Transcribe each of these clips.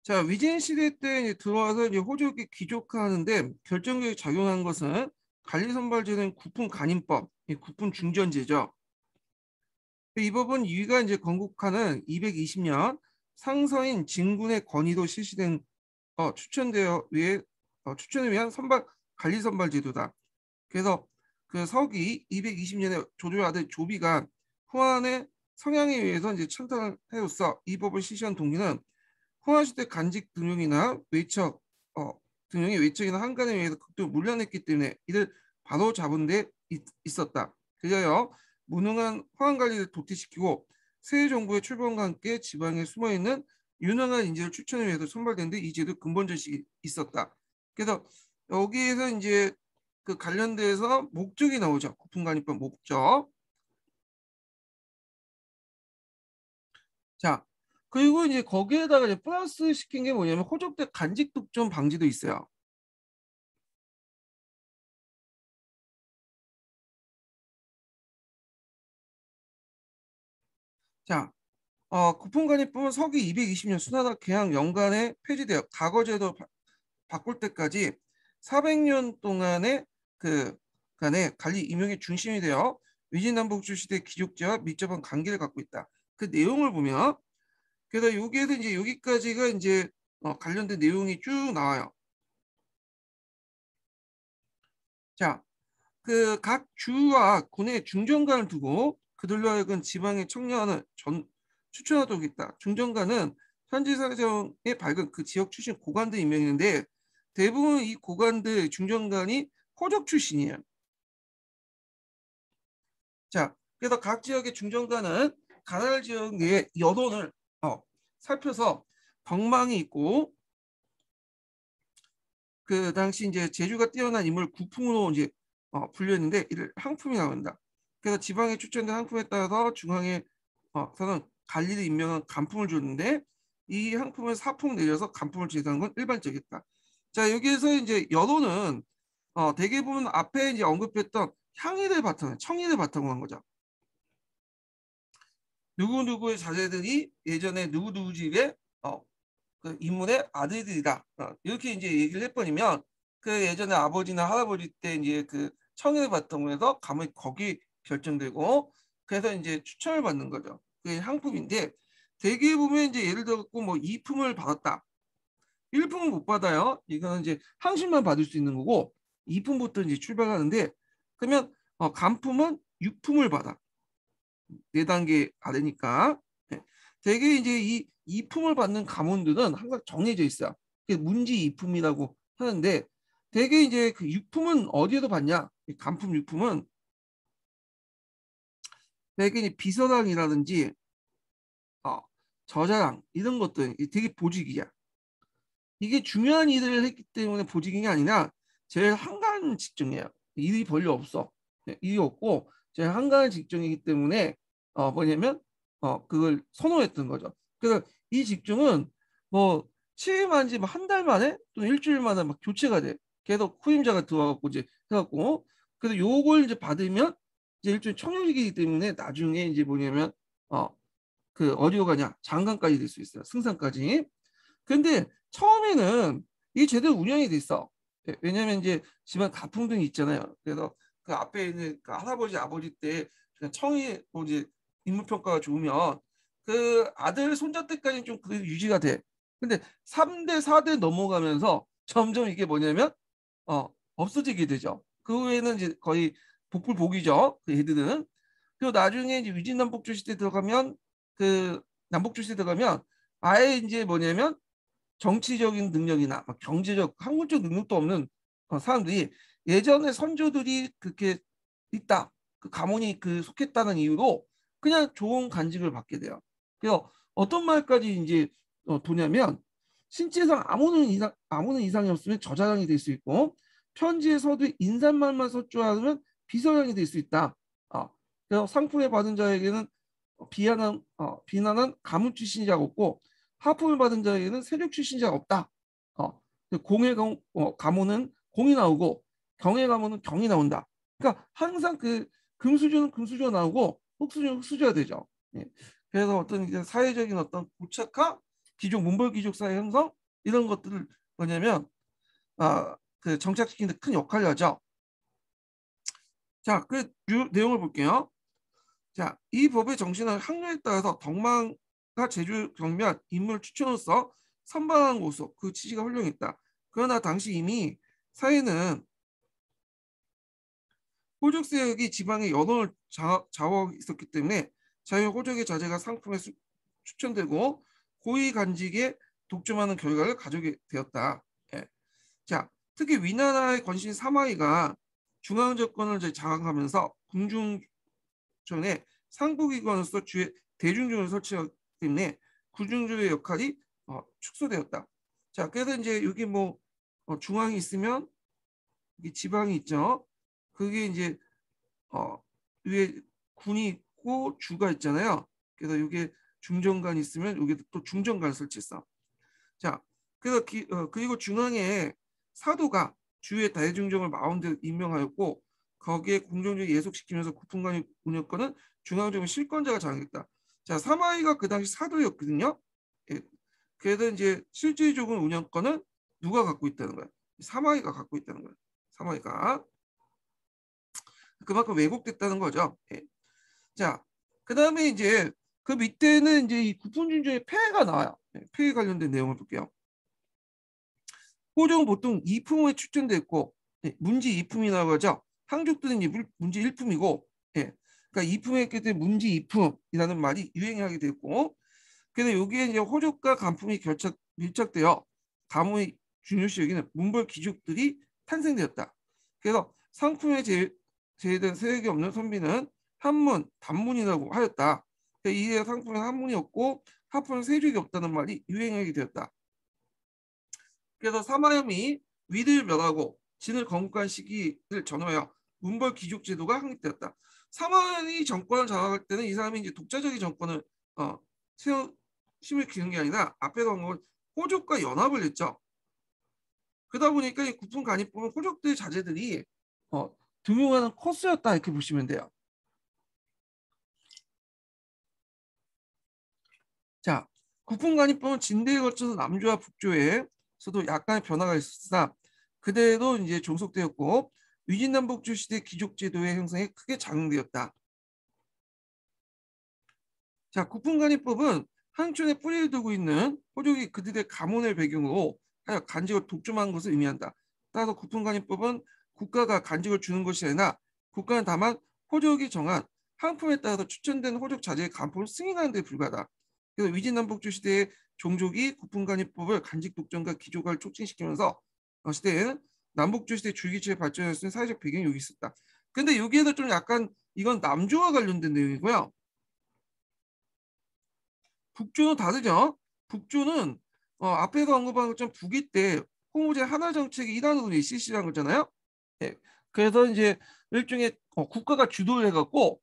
자, 위진 시대 때 이제 들어와서 이제 호족이 귀족화하는데 결정적으로 작용한 것은 관리선발제는 국품 간임법, 이 국품 중전제죠. 이 법은 유의가 이제 건국하는 220년 상서인 진군의 건의도 실시된 추천되어 위해 추천에 위한 선발 관리선발제도다. 그래서 그 서기 220년에 조조의 아들 조비가 후한의 성향에 의해서 이제 찬탈을 해로써 이 법을 실시한 동기는 후한시대 간직 등용이나 외척 등용의 외척이나 한간에 의해서 극도로 물려냈기 때문에 이를 바로 잡은 데 있었다. 그리하여 무능한 후한 관리를 도태시키고 새 정부의 출범과 함께 지방에 숨어있는 유능한 인재를 추천에 의해서 선발되는데 이 제도 근본 절식이 있었다. 그래서 여기에서 이제 그 관련돼서 목적이 나오죠. 국품관리법 목적. 자, 그리고 이제 거기에다가 이제 플러스 시킨 게 뭐냐면 호족대 간직 독점 방지도 있어요. 자, 국품관리법은 서기 220년 수나라 개항 연간에 폐지되어 과거제도 바꿀 때까지 400년 동안의 그 간의 관리 임용의 중심이 되어 위진남북조 시대 귀족제와 밀접한 관계를 갖고 있다. 그 내용을 보면 그래서 여기에서 이제 여기까지가 이제 관련된 내용이 쭉 나와요. 자, 그 각 주와 군의 중정관을 두고 그들로 하여금 지방의 청년을 추천하도록 했다. 중정관은 현지 사정에 밝은 그 지역 출신 고관들 임명이는데 대부분 이 고관들 중정관이 호족 출신이에요. 자, 그래서 각 지역의 중정관은 가나ල් 지역 내의 여론을 살펴서 덕망이 있고 그 당시 이제 재주가 뛰어난 인물 국풍으로 이제 분류했는데 이를 항품이 나온다. 그래서 지방에 추천된 항품에 따라서 중앙에 서는 관리를 임명한 간품을 줬는데 이 항품을 사품 내려서 간품을 제공한 건 일반적이었다. 자, 여기에서 이제 여론은 대개 보면 앞에 이제 언급했던 향의를 바탕, 청의를 바탕으로 한 거죠. 누구누구의 자제들이 예전에 누구누구 집에 그 인물의 아들들이다. 이렇게 이제 얘기를 해버리면 그 예전에 아버지나 할아버지 때 이제 그 청의를 바탕으로 해서 가문이 거기 결정되고 그래서 이제 추천을 받는 거죠. 그게 향품인데 대개 보면 이제 예를 들어 뭐 이품을 받았다. 1품은 못 받아요. 이거는 이제 항신만 받을 수 있는 거고 2품부터 이제 출발하는데 그러면 간품은 6품을 받아. 4단계 아래니까. 네. 대개 이제 이 이품을 받는 가문들은 항상 정해져 있어요. 문지 이품이라고 하는데 대개 이제 그 유품은 어디에서 받냐? 간품 유품은 대개 이제 비서당이라든지 어, 저자당 이런 것들 되게 보직이야. 이게 중요한 일을 했기 때문에 보직인 게 아니라 제일 한가한 직종이에요. 일이 별로 없어. 네, 일이 없고 제일 한가한 직종이기 때문에 뭐냐면 그걸 선호했던 거죠. 그래서 이 직종은 뭐 취임한 지 한 달 만에 또는 일주일 만에 막 교체가 돼. 계속 후임자가 들어와갖고 이제 해갖고 그래서 요걸 이제 받으면 이제 일종의 청년이기 때문에 나중에 이제 뭐냐면 그 어디로 가냐 장관까지 될 수 있어요. 승상까지. 근데 처음에는 이 제대로 운영이 됐어. 왜냐면 이제 집안 가풍 등이 있잖아요. 그래서 그 앞에 있는 그 할아버지 아버지 때 그냥 청이 뭐 이제 인물평가가 좋으면 그 아들 손자 때까지는 좀 그 유지가 돼. 근데 3대 4대 넘어가면서 점점 이게 뭐냐면 없어지게 되죠. 그 외에는 이제 거의 복불복이죠. 그 애들은. 그리고 나중에 이제 위진남북조 시대 들어가면 그 남북조 시대 들어가면 아예 이제 뭐냐면 정치적인 능력이나 경제적 학문적 능력도 없는 사람들이 예전에 선조들이 그렇게 있다. 그 가문이 그 속했다는 이유로 그냥 좋은 간직을 받게 돼요. 그래서 어떤 말까지 이제 도냐면 신체상 아무런 이상이 없으면 저자랑이 될 수 있고 편지에 서도 인사말만 서술하면 비서량이 될 수 있다. 그래서 상품을 받은 자에게는 비난한 가문 출신이 없고 하품을 받은 자에게는 세력 출신자가 없다. 공의 가문은 공이 나오고 경의 가문은 경이 나온다. 그러니까 항상 그 금수저는 금수저 나오고 흑수저는 흑수저가 되죠. 예. 그래서 어떤 사회적인 어떤 고착화 귀족 문벌 귀족 사회 형성 이런 것들을 뭐냐면 그 정착시키는 데 큰 역할을 하죠. 자, 그 내용을 볼게요. 자, 이 법의 정신은 학령에 따라서 덕망과 제주 경면 인물 추천으로서 선방한 곳으로 그 취지가 훌륭했다. 그러나 당시 이미 사회는 호적 세력이 지방의 연원을 좌우하고 있었기 때문에 자유 호적의 자재가 상품에 추천되고 고위 간직에 독점하는 결과를 가져게 되었다. 예. 자, 특히 위나라의 권신 사마이가 중앙 정권을 장악하면서 궁중전에 상부기관으로서 주의 대중조를 설치하기 때문에 군중조의 역할이 축소되었다. 자, 그래서 이제 여기 뭐 중앙이 있으면 여기 지방이 있죠. 그게 이제 위에 군이 있고 주가 있잖아요. 그래서 이게 중정관이 있으면 여기 또 중정관을 설치했어. 자, 그래서 그리고 중앙에 사도가 주의 대중정을 마운드 임명하였고 거기에 궁정주의 예속시키면서 국품관이 운영권은 중앙정의 실권자가 장악했다. 자, 사마이가 그 당시 사도였거든요. 예. 그래서 이제 실질적인 운영권은 누가 갖고 있다는 거야? 사마이가 갖고 있다는 거야. 사마이가. 그만큼 왜곡됐다는 거죠. 예. 자, 그 다음에 이제 그 밑에는 이제 이 국분준조의 폐해가 나와요. 예, 폐해 관련된 내용을 볼게요. 호종은 보통 이품에 추천됐고 예, 문지 이품이라고 하죠. 항족들은 문지 일품이고 예, 그러니까 이품에 했기 때문에 문지 이품이라는 말이 유행하게 됐고 그래서 여기에 이제 호족과 간품이 밀착되어 가문의 중요시 여기는 문벌 귀족들이 탄생되었다. 그래서 상품에 제외된 세력이 없는 선비는 한문, 단문이라고 하였다. 이에 상품에 한문이 없고 하품은 세족이 없다는 말이 유행하게 되었다. 그래서 사마염이 위를 멸하고 진을 건국한 시기를 전후하여 문벌 귀족 제도가 확립되었다. 사마염이 정권을 장악할 때는 이 사람이 이제 독자적인 정권을 힘을 기는 게 아니라 앞에서 한 건 호족과 연합을 했죠. 그러다 보니까 이 국품 간입법은 호족들 자제들이 등용하는 코스였다 이렇게 보시면 돼요. 자, 국품 간입법은 진대에 걸쳐서 남조와 북조에서도 약간의 변화가 있었으나 그대로 이제 종속되었고 위진남북조 시대 귀족 제도의 형성에 크게 작용되었다. 자, 국품 간입법은 항촌에 뿌리를 두고 있는 호족이 그들의 가문을 배경으로 하여 간직을 독점한 것을 의미한다. 따라서 국품관입법은 국가가 간직을 주는 것이 아니라 국가는 다만 호족이 정한 항품에 따라서 추천된 호족 자재의 간품을 승인하는 데 불과하다. 그래서 위진남북조 시대의 종족이 국품관입법을 간직 독점과 귀족을 촉진시키면서 시대에는 남북조 시대 줄기차게 발전할 수 있는 사회적 배경이 여기 있었다. 근데 여기에도 좀 약간 이건 남조와 관련된 내용이고요. 북조는 다르죠. 북조는 앞에서 언급한 것처럼 북이 때 홍우제 하나 정책의 일환으로 실시한 거잖아요. 예. 그래서 이제 일종의 국가가 주도를 해갖고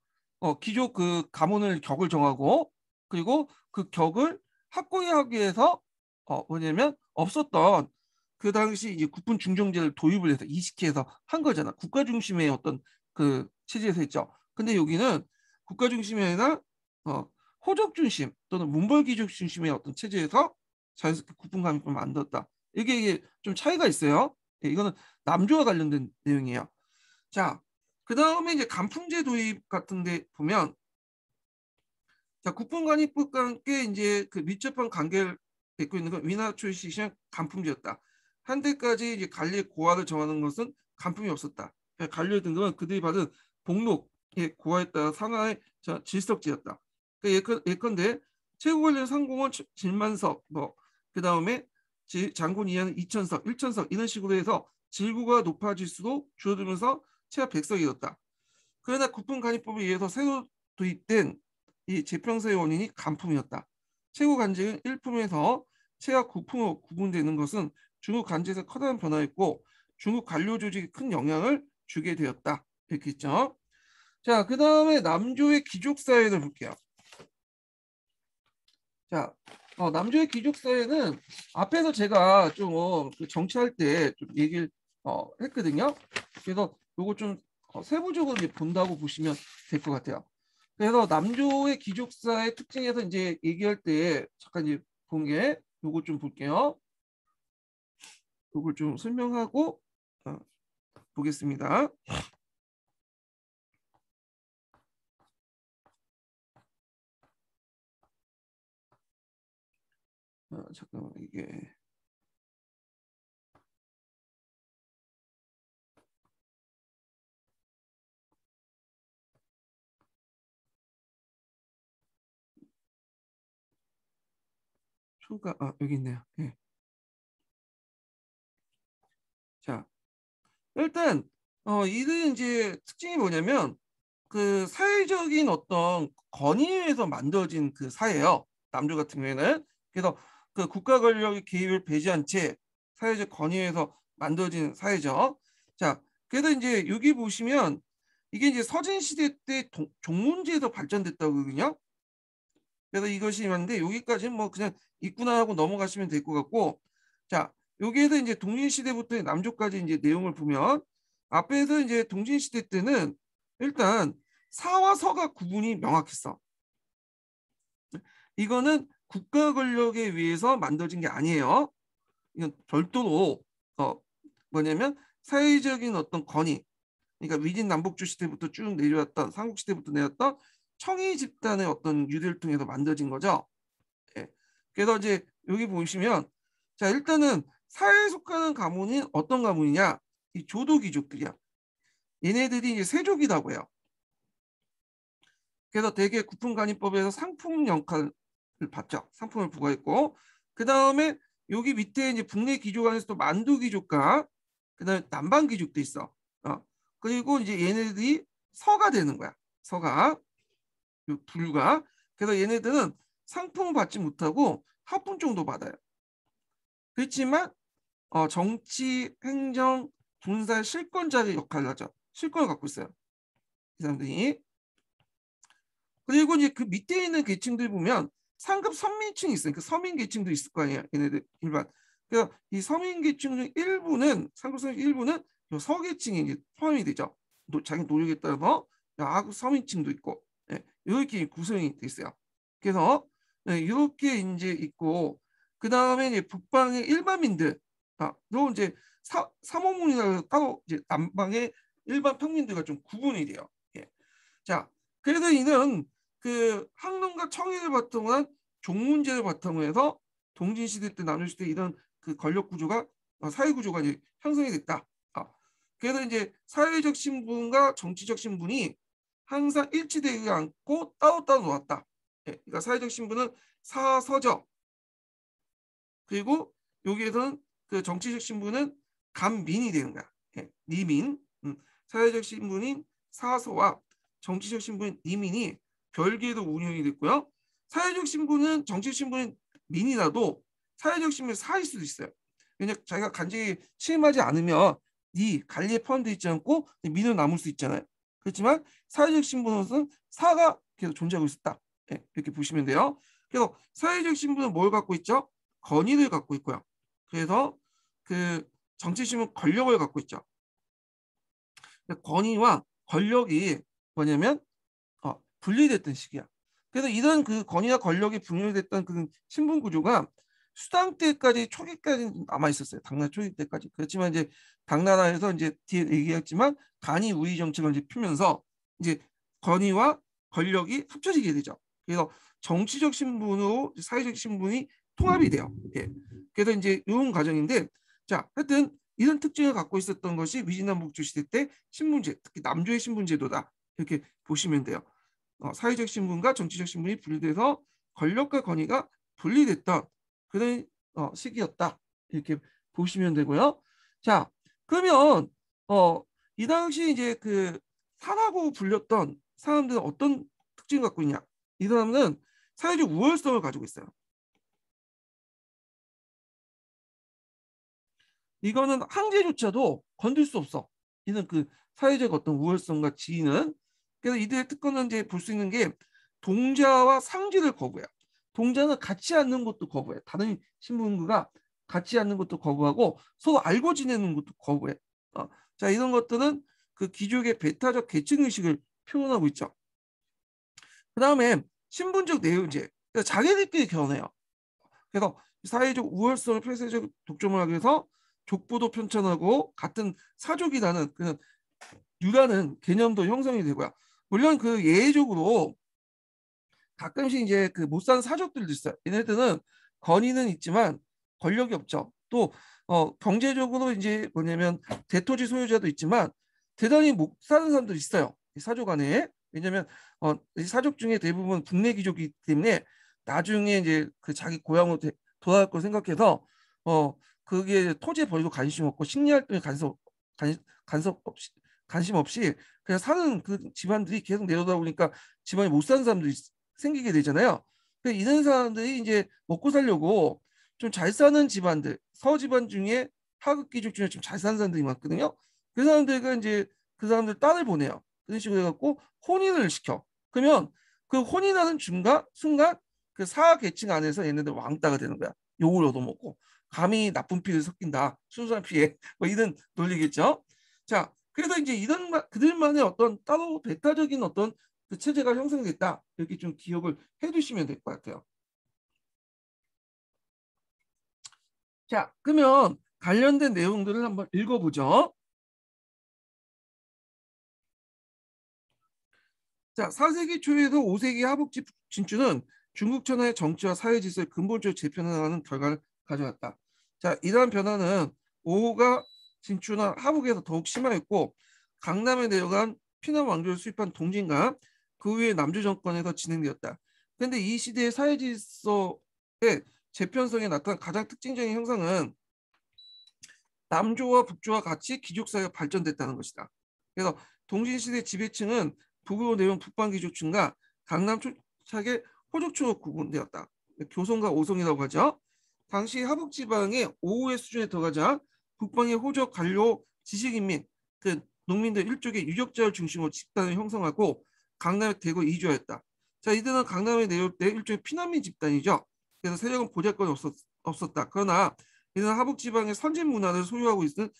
기존 그 가문을 격을 정하고 그리고 그 격을 확고하기 위해서 뭐냐면 없었던 그 당시 이제 국분 중정제를 도입을 해서 이식해서 한 거잖아. 국가 중심의 어떤 그 체제에서 했죠. 근데 여기는 국가 중심이 아니라 호적 중심 또는 문벌귀족 중심의 어떤 체제에서 자연스럽게 국분감입법을 만들었다. 이게 좀 차이가 있어요. 예, 이거는 남조와 관련된 내용이에요. 자, 그 다음에 이제 간품제 도입 같은데 보면, 자, 국분관입법과 함께 이제 그 밀접한 관계를 맺고 있는 건 위나 출시 시행 간품제였다. 한때까지 이제 관리 고하를 정하는 것은 간품이 없었다. 관리의 등급은 그들이 받은 복록의 고하에 따라 상하의 질석제였다. 예컨대 최고 관련 상공은 질만석, 그 다음에 장군 이하는 2천석, 1천석 이런 식으로 해서 질구가 높아질수록 줄어들면서 최하 100석이 었다. 그러나 국분관입법에 의해서 새로 도입된 이 재평세의 원인이 간품이었다. 최고 간직은 1품에서 최하 9품으로 구분되는 것은 중국 간직에서 커다란 변화였고 중국 관료 조직에 큰 영향을 주게 되었다. 이렇게 있죠. 자, 그 다음에 남조의 귀족사회를 볼게요. 자, 남조의 귀족사회는 앞에서 제가 좀 정치할 때 좀 얘기를 했거든요. 그래서 이거 좀 세부적으로 본다고 보시면 될 것 같아요. 그래서 남조의 귀족사의 특징에서 이제 얘기할 때 잠깐 이제 본 게 요거 좀 볼게요. 요걸 좀 설명하고 보겠습니다. 잠깐만 이게 초가 여기 있네요. 예. 자, 일단 이는 이제 특징이 뭐냐면 그 사회적인 어떤 건의에서 만들어진 그 사회예요. 남조 같은 경우에는 그래서 그 국가 권력의 개입을 배제한 채 사회적 건의에서 만들어진 사회죠. 자, 그래서 이제 여기 보시면 이게 이제 서진 시대 때 종문제에서 발전됐다고요. 그래서 이것이 맞는데 여기까지는 뭐 그냥 있구나 하고 넘어가시면 될 것 같고, 자, 여기에서 이제 동진시대부터 남조까지 이제 내용을 보면 앞에서 이제 동진시대 때는 일단 사와 서가 구분이 명확했어. 이거는 국가 권력에 의해서 만들어진 게 아니에요. 이건 별도로 뭐냐면 사회적인 어떤 건의, 그러니까 위진 남북조 시대부터 쭉 내려왔던 삼국 시대부터 내렸던 청이 집단의 어떤 유래를 통해서 만들어진 거죠. 예. 그래서 이제 여기 보시면 자 일단은 사회에 속하는 가문이 어떤 가문이냐? 이 조도 귀족들이야. 얘네들이 이제 세족이라고 해요. 그래서 대개 구품관리법에서 상품 역할을 받죠. 상품을 부과했고 그 다음에 여기 밑에 이제 북내 귀족 안에서 또 만두 귀족과 그 다음에 남방 귀족도 있어. 그리고 이제 얘네들이 서가 되는 거야. 서가 불가. 그래서 얘네들은 상품을 받지 못하고 하품 정도 받아요. 그렇지만 정치, 행정, 군사 실권자의 역할을 하죠. 실권을 갖고 있어요. 이 사람들이. 그리고 이제 그 밑에 있는 계층들 보면 상급 선민층이 있어요. 그 서민 계층도 있을 거 아니에요. 얘네들 일반. 그래서 이 서민 계층 중 일부는 상급 서민 일부는 서계층이 이제 포함이 되죠. 자기 노력에 따라서 하급 서민층도 있고 이렇게 구성이 돼 있어요. 그래서 이렇게 이제 있고 그 다음에 이제 북방의 일반민들, 또 이제 사모문이나 따로 이제 남방의 일반 평민들과 좀 구분이 돼요. 예. 자, 그래서 이는 그 학론과 청의를 바탕으로 한 종문제를 바탕으로 해서 동진시대 때 남조시대 이런 그 권력 구조가 사회 구조가 이제 형성이 됐다. 그래서 이제 사회적 신분과 정치적 신분이 항상 일치되지 않고 따로따로 놓았다. 예, 그러니까 사회적 신분은 사서적, 그리고 여기에서는 그 정치적 신분은 간민이 되는 거야. 예, 리민. 사회적 신분인 사서와 정치적 신분인 리민이 별개로 운영이 됐고요. 사회적 신분은 정치적 신분인 민이라도 사회적 신분은 사일 수도 있어요. 왜냐면 자기가 간직이 취임하지 않으면 네 관리에 포함되어 있지 않고 민으로 남을 수 있잖아요. 그렇지만 사회적 신분으로서는 사가 계속 존재하고 있었다. 네, 이렇게 보시면 돼요. 그래서 사회적 신분은 뭘 갖고 있죠? 권위를 갖고 있고요. 그래서 그 정치 신분 권력을 갖고 있죠. 권위와 권력이 뭐냐면 분리됐던 시기야. 그래서 이런 그 권위와 권력이 분리됐던 그 신분 구조가 수당 때까지 초기까지 남아 있었어요. 당나라 초기 때까지. 그렇지만 이제 당나라에서 이제 뒤에 얘기했지만 간이 우위 정책을 이제 펴면서 이제 권위와 권력이 합쳐지게 되죠. 그래서 정치적 신분으로 사회적 신분이 통합이 돼요. 예. 그래서 이제 이런 과정인데, 자, 하여튼 이런 특징을 갖고 있었던 것이 위진남북조 시대 때 신분제, 특히 남조의 신분제도다. 이렇게 보시면 돼요. 사회적 신분과 정치적 신분이 분리돼서 권력과 권위가 분리됐던 그런 시기였다. 이렇게 보시면 되고요. 자, 그러면 이 당시 이제 그 사라고 불렸던 사람들은 어떤 특징을 갖고 있냐? 이 사람은 사회적 우월성을 가지고 있어요. 이거는 황제조차도 건들 수 없어. 이는 그 사회적 어떤 우월성과 지위는. 그래서 이들의 특권은 이제 볼 수 있는 게 동자와 상지를 거부해요. 동자는 같이 앉는 것도 거부해. 다른 신분과 같이 앉는 것도 거부하고 서로 알고 지내는 것도 거부해. 자, 이런 것들은 그 귀족의 배타적 계층 의식을 표현하고 있죠. 그 다음에 신분적 내용제. 그러니까 자기들끼리 결혼해요. 그래서 사회적 우월성을 폐쇄적 독점을 하기 위해서 족보도 편찬하고 같은 사족이라는 그냥 유라는 개념도 형성이 되고요. 물론 그 예외적으로 가끔씩 이제 그 못 사는 사족들도 있어요. 얘네들은 권위는 있지만 권력이 없죠. 또 경제적으로 이제 뭐냐면 대토지 소유자도 있지만 대단히 못 사는 사람도 있어요. 이 사족 안에. 왜냐하면 이 사족 중에 대부분 국내 귀족이기 때문에 나중에 이제 그 자기 고향으로 돌아갈 걸 생각해서 그게 토지에 별로 관심 없고 식리 활동에 간섭 없이 관심 없이 그냥 사는 그 집안들이 계속 내려다 보니까 집안에 못 사는 사람들이 생기게 되잖아요. 이런 사람들이 이제 먹고 살려고 좀 잘 사는 집안들, 서집안 중에 하급 귀족 중에 좀 잘 사는 사람들이 많거든요. 그 사람들과 이제 그 사람들 딸을 보내요. 그런 식으로 해갖고 혼인을 시켜. 그러면 그 혼인하는 순간 그 사하 계층 안에서 얘네들 왕따가 되는 거야. 욕을 얻어먹고 감히 나쁜 피를 섞인다. 순수한 피해. 뭐 이런 논리겠죠. 자, 그래서 이제 이런 그들만의 어떤 따로 배타적인 어떤 그 체제가 형성됐다. 이렇게 좀 기억을 해두시면 될 것 같아요. 자, 그러면 관련된 내용들을 한번 읽어보죠. 자, 4세기 초에도 5세기 하복지 진주는 중국 천하의 정치와 사회 질서를 근본적으로 재편하는 결과를 가져왔다. 자, 이러한 변화는 오호가 진주나 하복에서 더욱 심화했고 강남에 내려간 피난 왕조를 수입한 동진과 그 후에 남조 정권에서 진행되었다. 그런데 이 시대의 사회 질서의 재편성에 나타난 가장 특징적인 형상은 남조와 북조와 같이 귀족사회가 발전됐다는 것이다. 그래서 동진시대 지배층은 북으로 내려온 북방귀족층과 강남 초창의 호족초로 구분되었다. 교성과 오성이라고 하죠. 당시 하북지방의 오후의 수준에 들어가자 북방의 호족, 관료, 지식인민, 그 농민들 일족의 유적자를 중심으로 집단을 형성하고 강남에 대거 이주하였다. 자, 이들은 강남에 내려올 때 일종의 피난민 집단이죠. 그래서 세력은 보잘것이 없었다. 그러나 이는 하북지방의 선진 문화를 소유하고 있는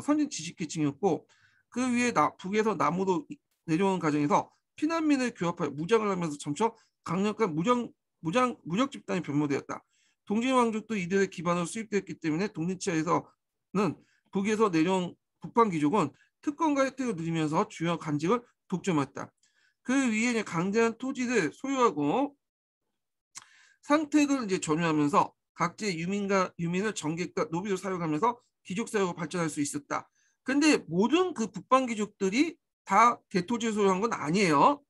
선진 지식계층이었고 그 위에 북에서 남으로 내려오는 과정에서 피난민을 규합하여 무장을 하면서 점차 강력한 무력 집단이 변모되었다. 동진 왕족도 이들의 기반으로 수입되었기 때문에 동진치하에서는 북에서 내려온 북방 귀족은 특권과 혜택을 누리면서 주요 간직을 독점했다. 그 위에 강대한 토지를 소유하고 상택을 이제 점유하면서 각지의 유민을 정객과 노비로 사용하면서 귀족 사회가 발전할 수 있었다. 근데 모든 그 북방 귀족들이 다 대토지를 소유한 건 아니에요.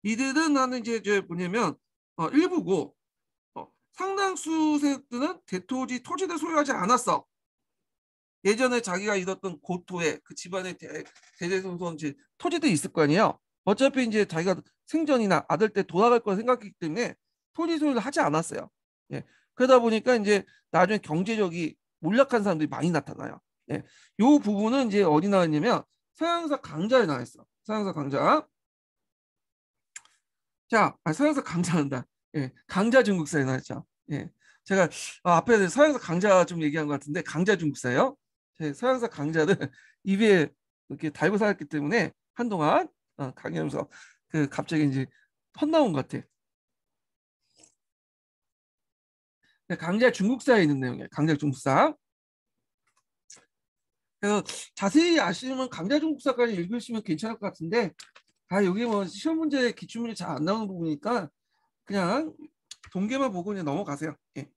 이들은 나는 이제 뭐냐면 일부고 상당수 세력들은 대토지 토지를 소유하지 않았어. 예전에 자기가 잃었던 고토에 그 집안의 대대손손 이제 토지도 있을 거 아니에요. 어차피 이제 자기가 생전이나 아들 때 돌아갈 걸 생각했기 때문에 토지 소유를 하지 않았어요. 예. 그러다 보니까 이제 나중에 경제력이 몰락한 사람들이 많이 나타나요. 예. 요 부분은 이제 어디 나왔냐면 서양사 강자에 나와있어. 서양사 강자. 자, 서양사 강자한다. 예. 강자 중국사에 나왔죠. 예. 제가 앞에 서양사 강자 좀 얘기한 것 같은데 강자 중국사예요. 서양사 강자를 입에 이렇게 달고 살았기 때문에 한동안 강의하면서 그 갑자기 이제 헛나온 것 같아. 강자 중국사에 있는 내용이에요. 강자 중국사. 그래서 자세히 아시면 강자 중국사까지 읽으시면 괜찮을 것 같은데 여기 뭐 시험 문제 기출문제 잘 안 나오는 부분이니까 그냥 동계만 보고 그냥 넘어가세요. 예.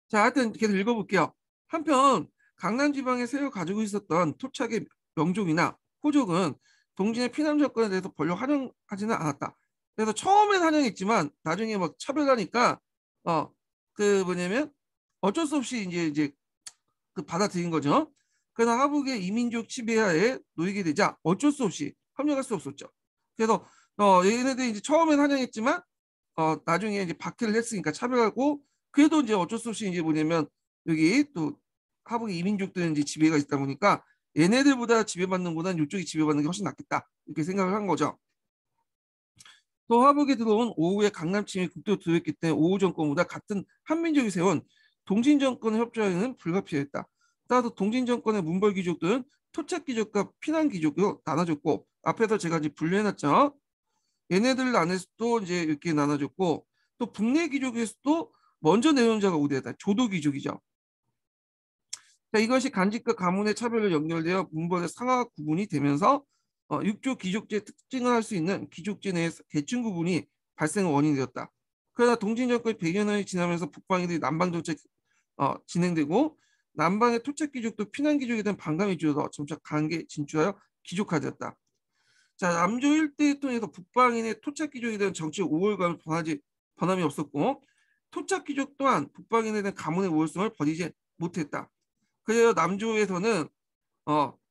자, 하여튼 계속 읽어볼게요. 한편 강남 지방의 세력을 가지고 있었던 토착의 명족이나 호족은 동진의 피남 정권에 대해서 별로 환영하지는 않았다. 그래서 처음엔 환영했지만 나중에 막 차별하니까 그 뭐냐면 어쩔 수 없이 이제 그 받아들인 거죠. 그러나 하북의 이민족 지배하에 놓이게 되자 어쩔 수 없이 합력할 수 없었죠. 그래서 얘네들이 이제 처음엔 환영했지만 나중에 이제 박해를 했으니까 차별하고 그래도 이제 어쩔 수 없이 이제 뭐냐면 여기 또 하북의 이민족들은 이제 지배가 있다 보니까 얘네들보다 지배받는 것보다는 이쪽이 지배받는 게 훨씬 낫겠다 이렇게 생각을 한 거죠. 또 하북에 들어온 오후의 강남침이 국도로 들어있기 때문에 오후 정권보다 같은 한민족이 세운 동진 정권의 협조에는 불가피했다. 따라서 동진 정권의 문벌 귀족들은 토착 귀족과 피난 귀족으로 나눠졌고 앞에서 제가 이제 분류해놨죠. 얘네들 안에서도 이제 이렇게 나눠졌고 또 북내 귀족에서도 먼저 내용자가 우대했다. 조도 귀족이죠. 자, 이것이 간직과 가문의 차별로 연결되어 문벌의 상하 구분이 되면서 육조 귀족제의 특징을 할 수 있는 귀족제 내의 계층 구분이 발생의 원인이 되었다. 그러나 동진 정권이 100여 년이 지나면서 북방인들이 남방 정책 진행되고 남방의 토착 귀족도 피난 귀족에 대한 반감이 줄어서 점차 강하게 진출하여 귀족화되었다. 자, 남조 일대를 통해서 북방인의 토착 귀족에 대한 정치적 우월감을 변함이 없었고 토착 귀족 또한 북방인에 대한 가문의 우월성을 버리지 못했다. 그래서 남조에서는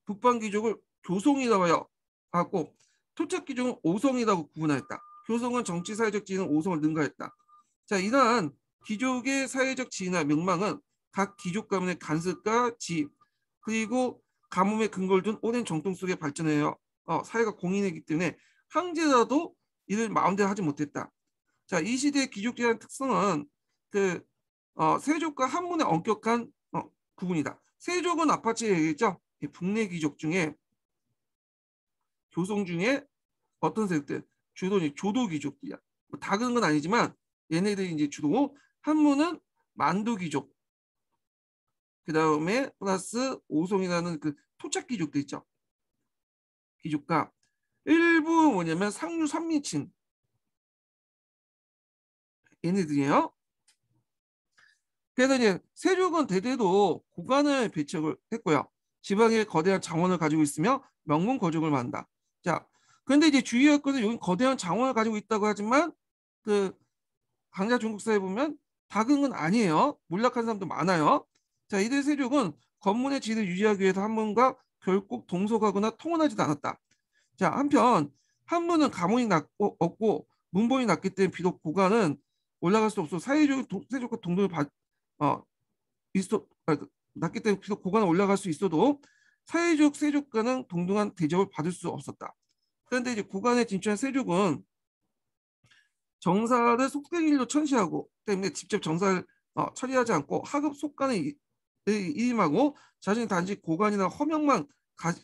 북방 귀족을 교송이라고 하고 토착 귀족은 오성이라고 구분하였다. 교성은 정치 사회적 지위는 오성을 능가했다. 자, 이러한 귀족의 사회적 지위나 명망은 각 귀족 가문의 간섭과 지위 그리고 가뭄의 근거를 둔 오랜 정통 속에 발전하여 사회가 공인이기 때문에 황제라도 이를 마음대로 하지 못했다. 자, 이 시대의 귀족제의 특성은 세족과 한문의 엄격한 구분이다. 세족은 아파트에 얘기했죠. 북내 귀족 중에 교성 중에 어떤 세력들 주로 조도 귀족들이야. 다 그런 건 아니지만 얘네들이 이제 주로 한문은 만도 귀족. 그 다음에 플러스 오송이라는 그 토착 귀족들 있죠. 귀족과 일부 뭐냐면 상류 선민층 얘네들이에요. 그래서 이제 세족은 대대로 고관을 배척을 했고요. 지방에 거대한 장원을 가지고 있으며 명문 거족을 만다. 자, 그런데 이제 주의할 것은 여기 거대한 장원을 가지고 있다고 하지만 그 강자 중국 사회에 보면 다 그런 건 아니에요. 몰락한 사람도 많아요. 자, 이들 세족은 건문의 지위를 유지하기 위해서 한문과 결국 동속하거나 통혼하지도 않았다. 자, 한편 한문은 가문이 없고 문본이 낮기 때문에 비록 고관은 올라갈 수 없어 사회적 세족과 동등을 낮기 때문에 비록 고관은 올라갈 수 있어도 사회적 세족과는 동등한 대접을 받을 수 없었다. 그런데 이제 고관에 진출한 세족은 정사를 속행일로 천시하고 때문에 직접 정사를 처리하지 않고 하급 속관에 임하고 자신이 단지 고관이나 허명만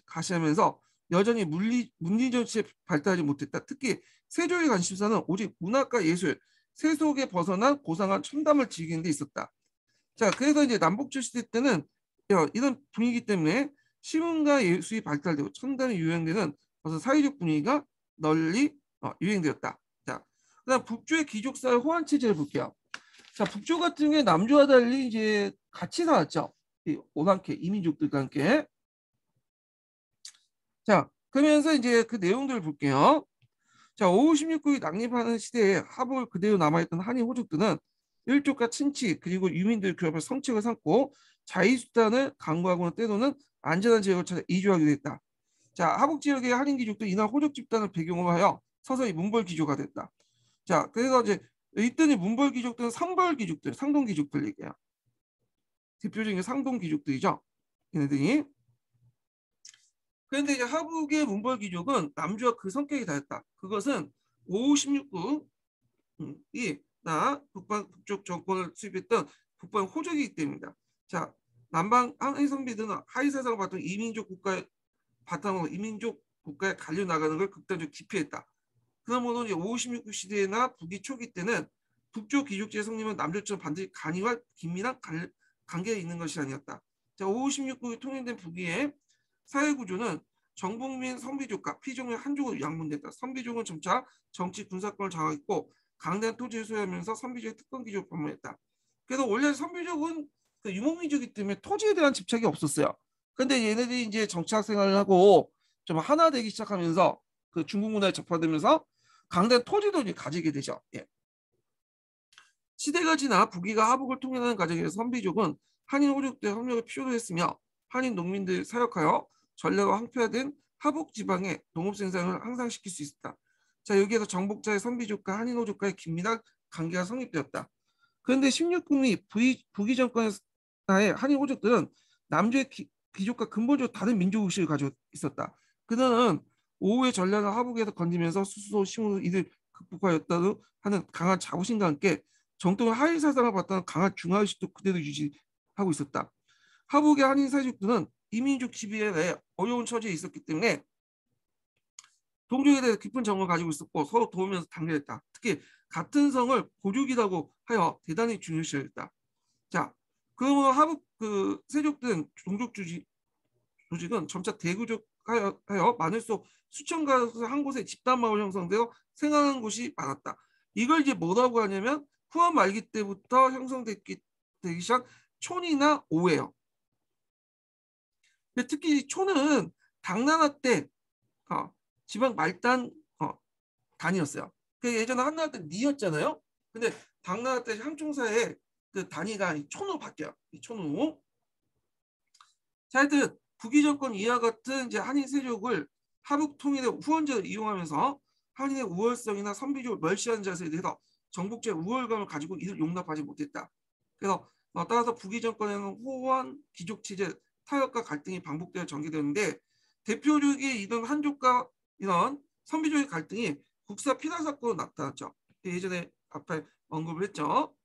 가시하면서 여전히 문리 정치에 발달하지 못했다. 특히 세종의 관심사는 오직 문학과 예술, 세속에 벗어난 고상한 첨담을 즐기는 데 있었다. 자, 그래서 이제 남북조 시대 때는 이런 분위기 때문에 시문과 예술이 발달되고 첨단이 유행되는 어떤 사회적 분위기가 널리 유행되었다. 자, 그다음 북조의 귀족사회 호환 체제를 볼게요. 자, 북조 같은 경우에 남조와 달리 이제 같이 살았죠. 오랑캐 이민족들과 함께. 자, 그러면서 이제 그 내용들을 볼게요. 자, 5월 16국이 낙립하는 시대에 하복을 그대로 남아있던 한인 호족들은 일족과 친치 그리고 유민들 교합을 성책을 삼고 자위수단을 강구하고는 때로는 안전한 지역을 찾아 이주하기도 했다. 자, 하복 지역의 한인 귀족도 이날 호족 집단을 배경으로 하여 서서히 문벌 귀족가 됐다. 자, 그래서 이제 이때는 문벌 귀족들은 상벌 귀족들, 상동 귀족들 얘기야. 대표적인 상동 귀족들이죠. 얘네들이. 그런데 이제 하북의 문벌 귀족은 남주와 그 성격이 다였다. 그것은 5, 16국이 북쪽 정권을 수립했던 북방 호족이기 때문이다. 자, 남방 항해 선비들은 하위 세상을 바탕 이민족 국가의 바탕으로 이민족 국가에 갈려 나가는 걸 극단적으로 기피했다. 그러므로 이제 5, 16국 시대나 북이 초기 때는 북쪽 귀족제의 성립은 남조처럼 반드시 간이와 긴밀한 관계가 있는 것이 아니었다. 자, 5, 16국이 통일된 북위의 사회구조는 정복민 선비족과 피종의 한족으로 양분됐다. 선비족은 점차 정치 군사권을 장악했고 강대한 토지를 소유하면서 선비족의 특권 기족을 방문했다. 그래서 원래 선비족은 그 유목민족이기 때문에 토지에 대한 집착이 없었어요. 근데 얘네들이 이제 정치학 생활을 하고 좀 하나 되기 시작하면서 그 중국 문화에 접하되면서 강대한 토지도 이제 가지게 되죠. 예. 시대가 지나 북위가 하북을 통일하는 과정에서 선비족은 한인 호족들의 협력을 필요로 했으며 한인 농민들 사역하여 전례가 황폐화된 하북 지방의 농업 생산을 향상시킬 수 있었다. 자, 여기에서 정복자의 선비족과 한인 호족과의 긴밀한 관계가 성립되었다. 그런데 16국이 북위 정권의 한인 호족들은 남조의 귀족과 근본적으로 다른 민족의식을 가지고 있었다. 그들은 오후의 전략을 하북에서 건지면서 수소, 시무로 이들 극복하였다는 하는 강한 자부심과 함께 정통의 하위 사상을 바탕 강한 중화의식도 그대로 유지하고 있었다. 하북의 한인 사족들은 이민족 지배에 어려운 처지에 있었기 때문에 동족에 대해 깊은 정을 가지고 있었고 서로 도우면서 단결했다. 특히 같은 성을 고족이라고 하여 대단히 중요시했다. 자, 그러면 하북 그 세족 등 종족 조직은 점차 대구족하여 많을수록 수천 가서 한 곳에 집단 마을 형성되어 생활하는 곳이 많았다. 이걸 이제 뭐라고 하냐면 후한 말기 때부터 형성되기 시작 촌이나 오예요. 특히 촌은 당나라 때 지방 말단 단이었어요. 그 예전에 한나라 때 니였잖아요. 근데 당나라 때 향총사의 그 단위가 촌으로 바뀌어요. 이 촌으로. 자, 하여튼 북위 정권 이와 같은 이제 한인 세력을 하북 통일의 후원자를 이용하면서 한인의 우월성이나 선비적으로 멸시하는 자세에 대해서 정복자의 우월감을 가지고 이를 용납하지 못했다. 그래서 따라서 북위 정권에는 호환 귀족 체제 타협과 갈등이 반복되어 전개되는데 대표적인 이런 한족과 이런 선비족의 갈등이 국사 피살 사건으로 나타났죠. 예전에 앞에 언급을 했죠.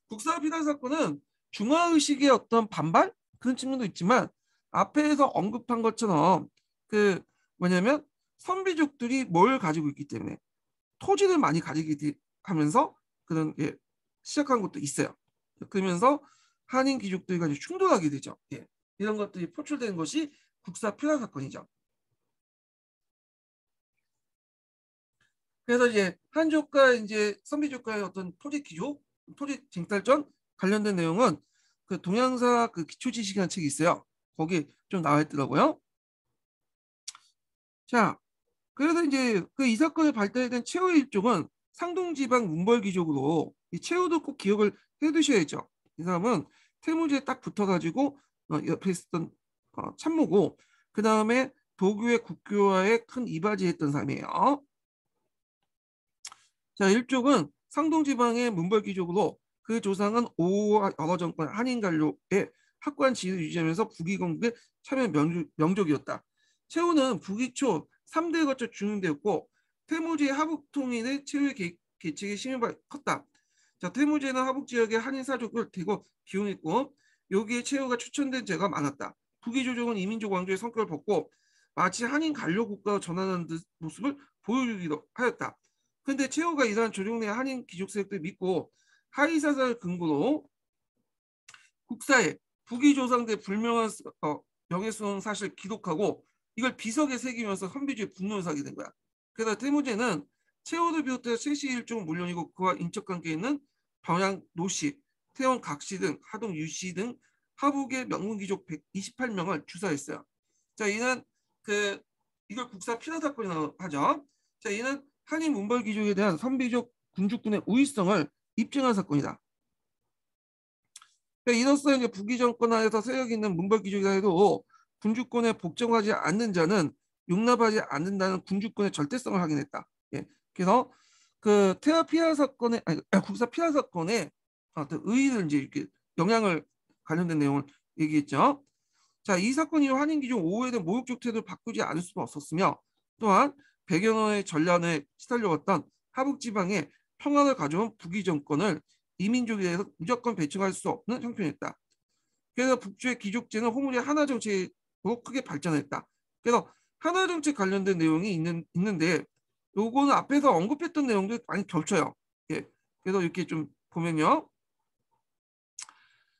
국사 피살 사건은 중화의식의 어떤 반발 그런 측면도 있지만 앞에서 언급한 것처럼 그 뭐냐면 선비족들이 뭘 가지고 있기 때문에 토지를 많이 가지게 하면서 그런 게 시작한 것도 있어요. 그러면서 한인 귀족들이 가지고 충돌하게 되죠. 예. 이런 것들이 포출된 것이 국사 피살 사건이죠. 그래서 이제 한족과 이제 선비족과의 어떤 토지 귀족, 토지 쟁탈전 관련된 내용은 그 동양사 그 기초 지식이라는 책이 있어요. 거기 좀 나와 있더라고요. 자, 그래서 이제 그 이 사건에 발달된 최후의 일족은 상동지방 문벌귀족으로 이 최후도 꼭 기억을 해두셔야죠. 이 사람은 태무지에 딱 붙어가지고 옆에 있었던 참모고 그 다음에 도교의 국교와의 큰 이바지했던 사람이에요. 자, 일족은 상동지방의 문벌귀족으로 그 조상은 오와 여러 정권 한인관료의 학관 지위를 유지하면서 북위건국에 참여 명족이었다. 최후는 북위 초 3대에 거쳐 중용되었고 태무지의 하북통일의 최후의 계책에 심의가 컸다. 자, 태무지에는 하북 지역의 한인 사족을 대거 기용했고 여기에 최후가 추천된 죄가 많았다. 북위 조정은 이민족 왕조의 성격을 벗고 마치 한인 관료 국가로 전환하는 모습을 보여주기도 하였다. 근데 최후가 이러한 조정내 한인 귀족 세력들 믿고 하이사사를 근거로 국사에 북위 조상대 불명한 명예훼손 사실 기록하고 이걸 비석에 새기면서 선비주의 분노를 사게 된 거야. 그래서 태무제는 최후를 비롯해 세시 일종 물론이고 그와 인척관계 있는 병양 노씨, 태원 각씨 등 하동 유씨 등 하북의 명문 귀족 128명을 주사했어요. 자, 이는 이걸 국사 피살 사건이라고 하죠. 자, 이는 한인 문벌 귀족에 대한 선비족 군주군의 우위성을 입증한 사건이다. 그러니까 이로써 이제 북위 정권 하에서 세력 있는 문벌 귀족이라 해도 군주권에 복종하지 않는 자는 용납하지 않는다는 군주권의 절대성을 확인했다. 예. 그래서 그 태아 피할 사건에 아니 국사 피할 사건에 어떤 의의를 이제 이렇게 영향을 관련된 내용을 얘기했죠. 자, 이 사건 이후 한인 귀족 5호에 대한 모욕적 태도를 바꾸지 않을 수가 없었으며 또한 백여너의 전란에 시달려왔던 하북 지방에 평화를 가져온 북위 정권을 이민족에 대해서 무조건 배척할 수 없는 형편이었다. 그래서 북주의 귀족제는 호물의 하나 정책으로 크게 발전했다. 그래서 하나 정책 관련된 내용이 있는데 요거는 앞에서 언급했던 내용들 많이 겹쳐요. 예. 그래서 이렇게 좀 보면요.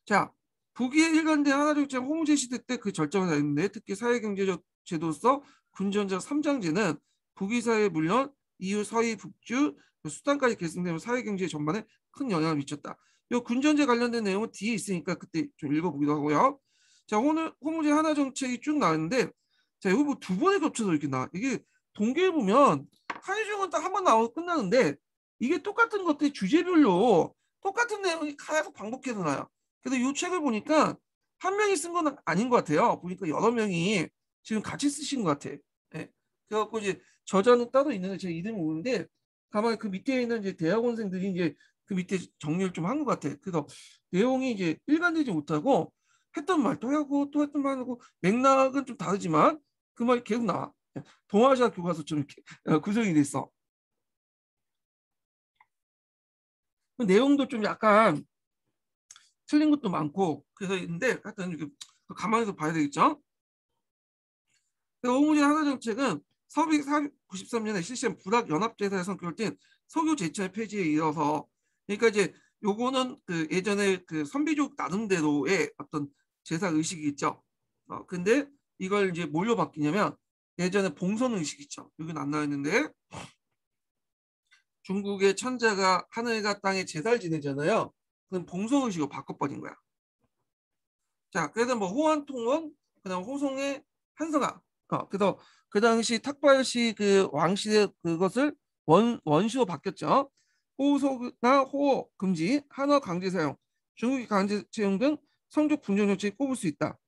자, 북위의 일관된 하나 정책 호무제 시대 때 그 절정을 다했는데 특히 사회경제적 제도서 군전자 3장제는 북위 사회 물론 이후 서희 북주 수단까지 계승되면 사회경제 전반에 큰 영향을 미쳤다. 이 군전제 관련된 내용은 뒤에 있으니까 그때 좀 읽어보기도 하고요. 자, 호무제 하나 정책이 쭉 나왔는데 자, 이거 뭐 두 번에 겹쳐서 이렇게 나. 이게 동계에 보면 한의중은 딱 한 번 나오고 끝나는데 이게 똑같은 것들이 주제별로 똑같은 내용이 계속 반복해서 나요. 그래서 이 책을 보니까 한 명이 쓴 건 아닌 것 같아요. 보니까 여러 명이 지금 같이 쓰신 것 같아. 예. 그래갖고 이제 저자는 따로 있는데 제 이름이 오는데 가만히 그 밑에 있는 이제 대학원생들이 이제 그 밑에 정리를 좀 한 것 같아. 그래서 내용이 이제 일관되지 못하고 했던 말 또 하고 또 했던 말 하고 맥락은 좀 다르지만 그 말이 계속 나와. 동아시아 교과서처럼 이렇게 구성이 돼 있어. 그 내용도 좀 약간 틀린 것도 많고 그래서 있는데 하여튼 가만히서 봐야 되겠죠. 오무제 하나 정책은 서비 493년에 실시한 불합연합제사의 성격을 띤 서교 제철 폐지에 이어서 그러니까 이제 요거는 그 예전에 그 선비족 나름대로의 어떤 제사 의식이 있죠. 근데 이걸 이제 뭘로 바뀌냐면 예전에 봉선 의식 있죠. 여기는 안 나와 있는데 중국의 천자가 하늘과 땅에 제사를 지내잖아요. 그럼 봉선 의식으로 바꿔버린 거야. 자, 그래서 뭐 호환통원, 그다음 호송의 한성아. 그래서 그 당시 탁발시 그 왕실의 그것을 원시로 바뀌었죠. 호소나 호어 금지, 한어 강제 사용, 중국의 강제 채용 등 성적 분쟁 정책이 꼽을 수 있다.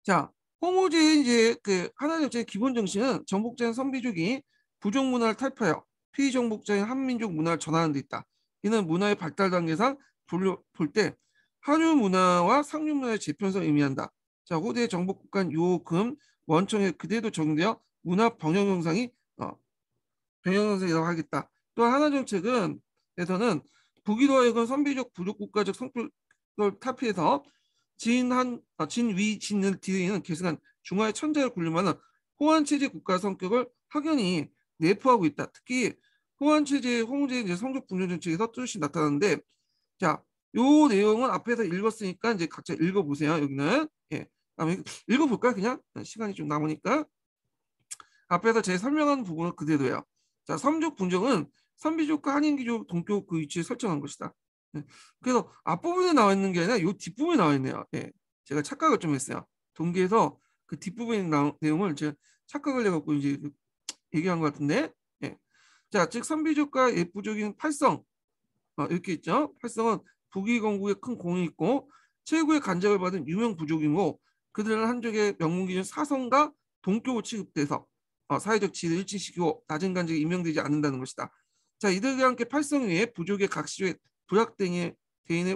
자, 호모제의 이제 그 하나 정책의 기본 정신은 정복자인 선비족이 부족 문화를 탈피하여 피정복자인 한민족 문화를 전하는 데 있다. 이는 문화의 발달 단계상 볼 때 한유 문화와 상류 문화의 재편성을 의미한다. 자, 후대 정복국간 요금 원청에 그대로 적용되어 문화 병영 현상이 병영 현상이라고 하겠다. 또 하나 정책은 에서는 북이도하여금 선비족 부족 국가적 성격을 탈피해서 진위 진을 뒤이는 계승한 중화의 천자를 군림하는 호환 체제 국가 성격을 확연히 내포하고 있다. 특히 호환 체제의 홍제의 성적 분열 정책에서 뚜렷이 나타나는데, 자, 요 내용은 앞에서 읽었으니까 이제 각자 읽어보세요. 여기는 읽어볼까요? 그냥 시간이 좀 남으니까 앞에서 제 설명한 부분은 그대로예요. 자, 삼족 분정은 선비족과 한인기족 동교 그 위치에 설정한 것이다. 그래서 앞부분에 나와 있는 게 아니라 요 뒷부분에 나와 있네요. 제가 착각을 좀 했어요. 동기에서 그 뒷부분에 나온 내용을 제가 착각을 해갖고 이제 얘기한 것 같은데. 자, 즉 선비족과 예부족인 팔성 이렇게 있죠. 팔성은 북이건국에 큰 공이 있고 최고의 간접을 받은 유명 부족이고 그들은 한족의 명문 기준 사성과 동교로 취급돼서 사회적 지위를 일치시키고 낮은 간직이 임명되지 않는다는 것이다. 자, 이들과 함께 팔성 위에 부족의 각시의 부약대인의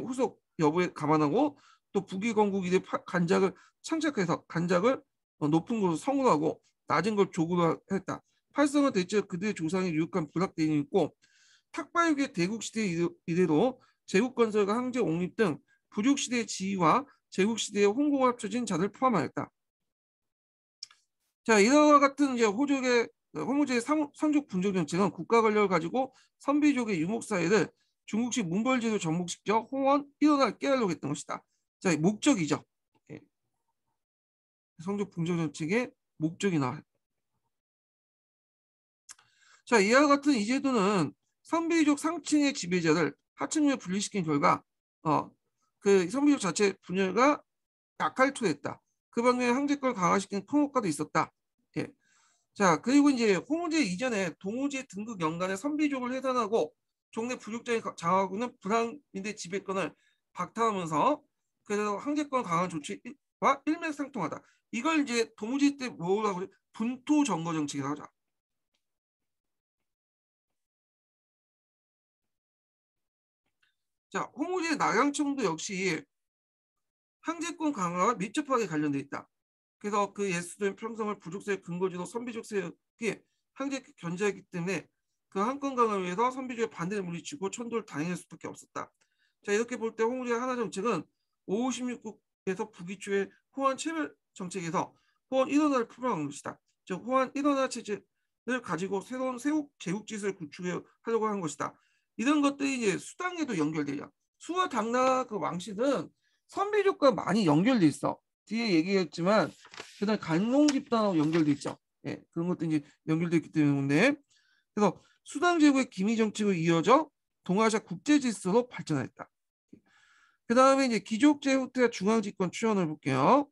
후속 여부에 감안하고 또 북이건국 이대 간작을 창작해서 간작을 높은 곳으로 성으하고 낮은 걸 조구로 했다. 팔성은 대체 그들의 조상이 유력한 부락대인이 있고 탁발육의 대국시대 이래로 제국건설과 항제 옹립 등 부족시대의 지위와 제국시대의 홍보가 합쳐진 자를 포함하였다. 자, 이와 같은 이제 호모제의 상족 분족 정책은 국가 권력을 가지고 선비족의 유목사회를 중국식 문벌제도 접목시켜 홍원 일원을 깨달으려고 했던 것이다. 자, 목적이죠. 성족 분족 정책의 목적이 나와요. 자, 이와 같은 이 제도는 선비족 상층의 지배자를 하층에 분리시킨 결과 그 선비족 자체 분열과 약할 초래했다. 그 방면에 항제권을 강화시키는 큰 효과도 있었다. 자, 그리고 이제 홍제 이전에 동우제 등극 연간에 선비족을 해산하고 종래 부족자의 장하고는 불황민대 지배권을 박탈하면서 그래서 항제권 강화 조치와 일맥상통하다. 이걸 이제 동우제 때 뭐라고 하죠? 분토 점거 정책이라고 하죠. 자, 홍우제 낙양청도 역시 항제권 강화와 밀접하게 관련돼 있다. 그래서 그 예수도의 평성을 부족세의 근거지로 선비족 세력이 항제 견제하기 때문에 그 항권 강화를 위해서 선비족의 반대를 물리치고 천도를 단행할 수밖에 없었다. 자, 이렇게 볼 때 홍우제의 하나 정책은 556국에서 북이초의 호환 체멸 정책에서 호환 일원화를 표방한 것이다. 즉 호환 일원화 체제를 가지고 새로운 제국지수를 구축하려고 한 것이다. 이런 것들이 이제 수당에도 연결돼요. 수와 당나 그 왕실은 선비족과 많이 연결돼 있어. 뒤에 얘기했지만 그다음 간롱 집단하고 연결돼 있죠. 그런 것도 이제 연결돼 있기 때문에 그래서 수당 제국의 기미 정책으로 이어져 동아시아 국제 질서로 발전했다. 그 다음에 이제 귀족제 후퇴와 중앙집권 추천을 볼게요.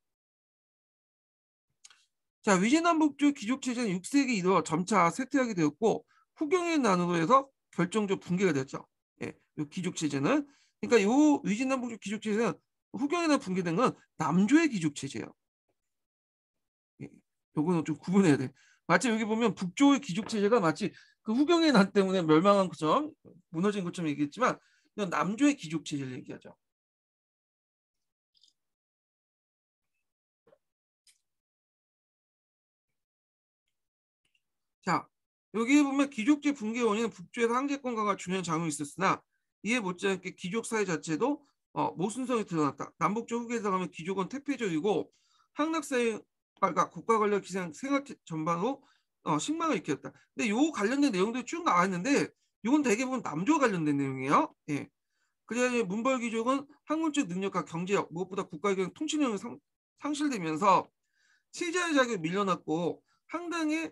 자, 위진남북조 귀족체제는 6세기 이르러 점차 쇠퇴하게 되었고 후경의 난으로 해서 결정적 붕괴가 되었죠. 이 귀족체제는 그러니까 이 위진남북조 귀족체제는 후경에나 붕괴된 건 남조의 귀족체제예요. 요거는 좀 구분해야 돼. 마치 여기 보면 북조의 귀족체제가 마치 그 후경의 난 때문에 멸망한 것처럼 무너진 것처럼 얘기했지만 이건 남조의 귀족체제를 얘기하죠. 자, 여기 보면 귀족제 붕괴 원인은 북조에서 항제권 강화 중요한 작용이 있었으나 이에 못지않게 귀족 사회 자체도 모순성이 드러났다. 남북조 후기에 들어가면 귀족은 퇴폐적이고 항락사회 그러니까 국가 권력 기생 생활 전반으로 식망을 일으켰다. 근데 요 관련된 내용들이 쭉 나와 있는데 이건 대부분 남조와 관련된 내용이에요. 예. 그래야 문벌 귀족은 학문적 능력과 경제력 무엇보다 국가의 통치력이 상실되면서 치자의 자격이 밀려났고 상당히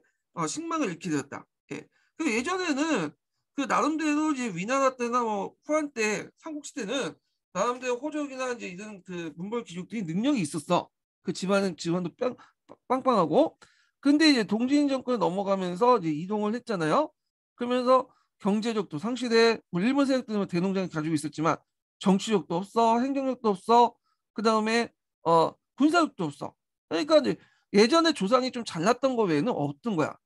식망을 잃게 되었다. 예. 그 예전에는 그 나름대로 이제 위나라 때나 뭐 후한 때 삼국시대는 나름대로 호족이나 이제 이런 그 문벌 귀족들이 능력이 있었어. 그 집안도 빵빵하고. 근데 이제 동진 정권 넘어가면서 이제 이동을 했잖아요. 그러면서 경제력도 상실해. 뭐 일본 세력들은 대농장을 가지고 있었지만 정치력도 없어, 행정력도 없어. 그 다음에 군사력도 없어. 그러니까 이제 예전에 조상이 좀 잘났던 거 외에는 없던 거야.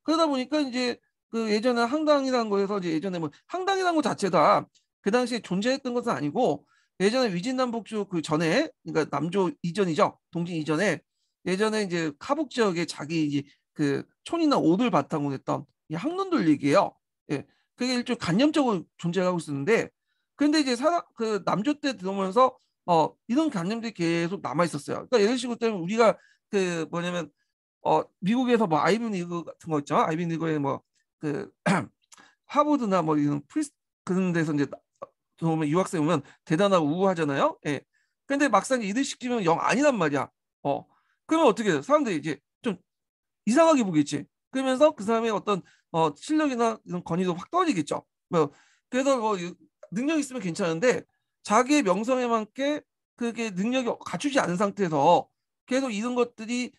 그러다 보니까 이제 그 예전에 항당이라는 거에서 이제 예전에 뭐 항당이라는 거 자체다 그 당시에 존재했던 것은 아니고 예전에 위진남북조 그 전에 그러니까 남조 이전이죠. 동진 이전에 예전에 이제 카북 지역에 자기 이제 그 촌이나 옷을 바탕으로 했던 이 항론들 얘기예요. 예. 그게 일종 관념적으로 존재하고 있었는데 근데 이제 그 남조 때 들어오면서 이런 관념들이 계속 남아 있었어요. 그러니까 예를 들고 때문에 우리가 그 뭐냐면 미국에서 뭐 아이비 리그 같은 거 있죠. 아이비 리그에 뭐 그 하버드나 뭐 이런 프리스 그런 데서 이제 보면 유학생 오면 대단하고 우아하잖아요. 예. 근데 막상 일을 시키면 영 아니란 말이야. 그러면 어떻게 돼? 사람들이 이제 좀 이상하게 보겠지. 그러면서 그 사람의 어떤 실력이나 이런 권위도 확 떨어지겠죠. 뭐 그래서 뭐 능력 있으면 괜찮은데 자기의 명성에 맞게 그게 능력이 갖추지 않은 상태에서 계속 이런 것들이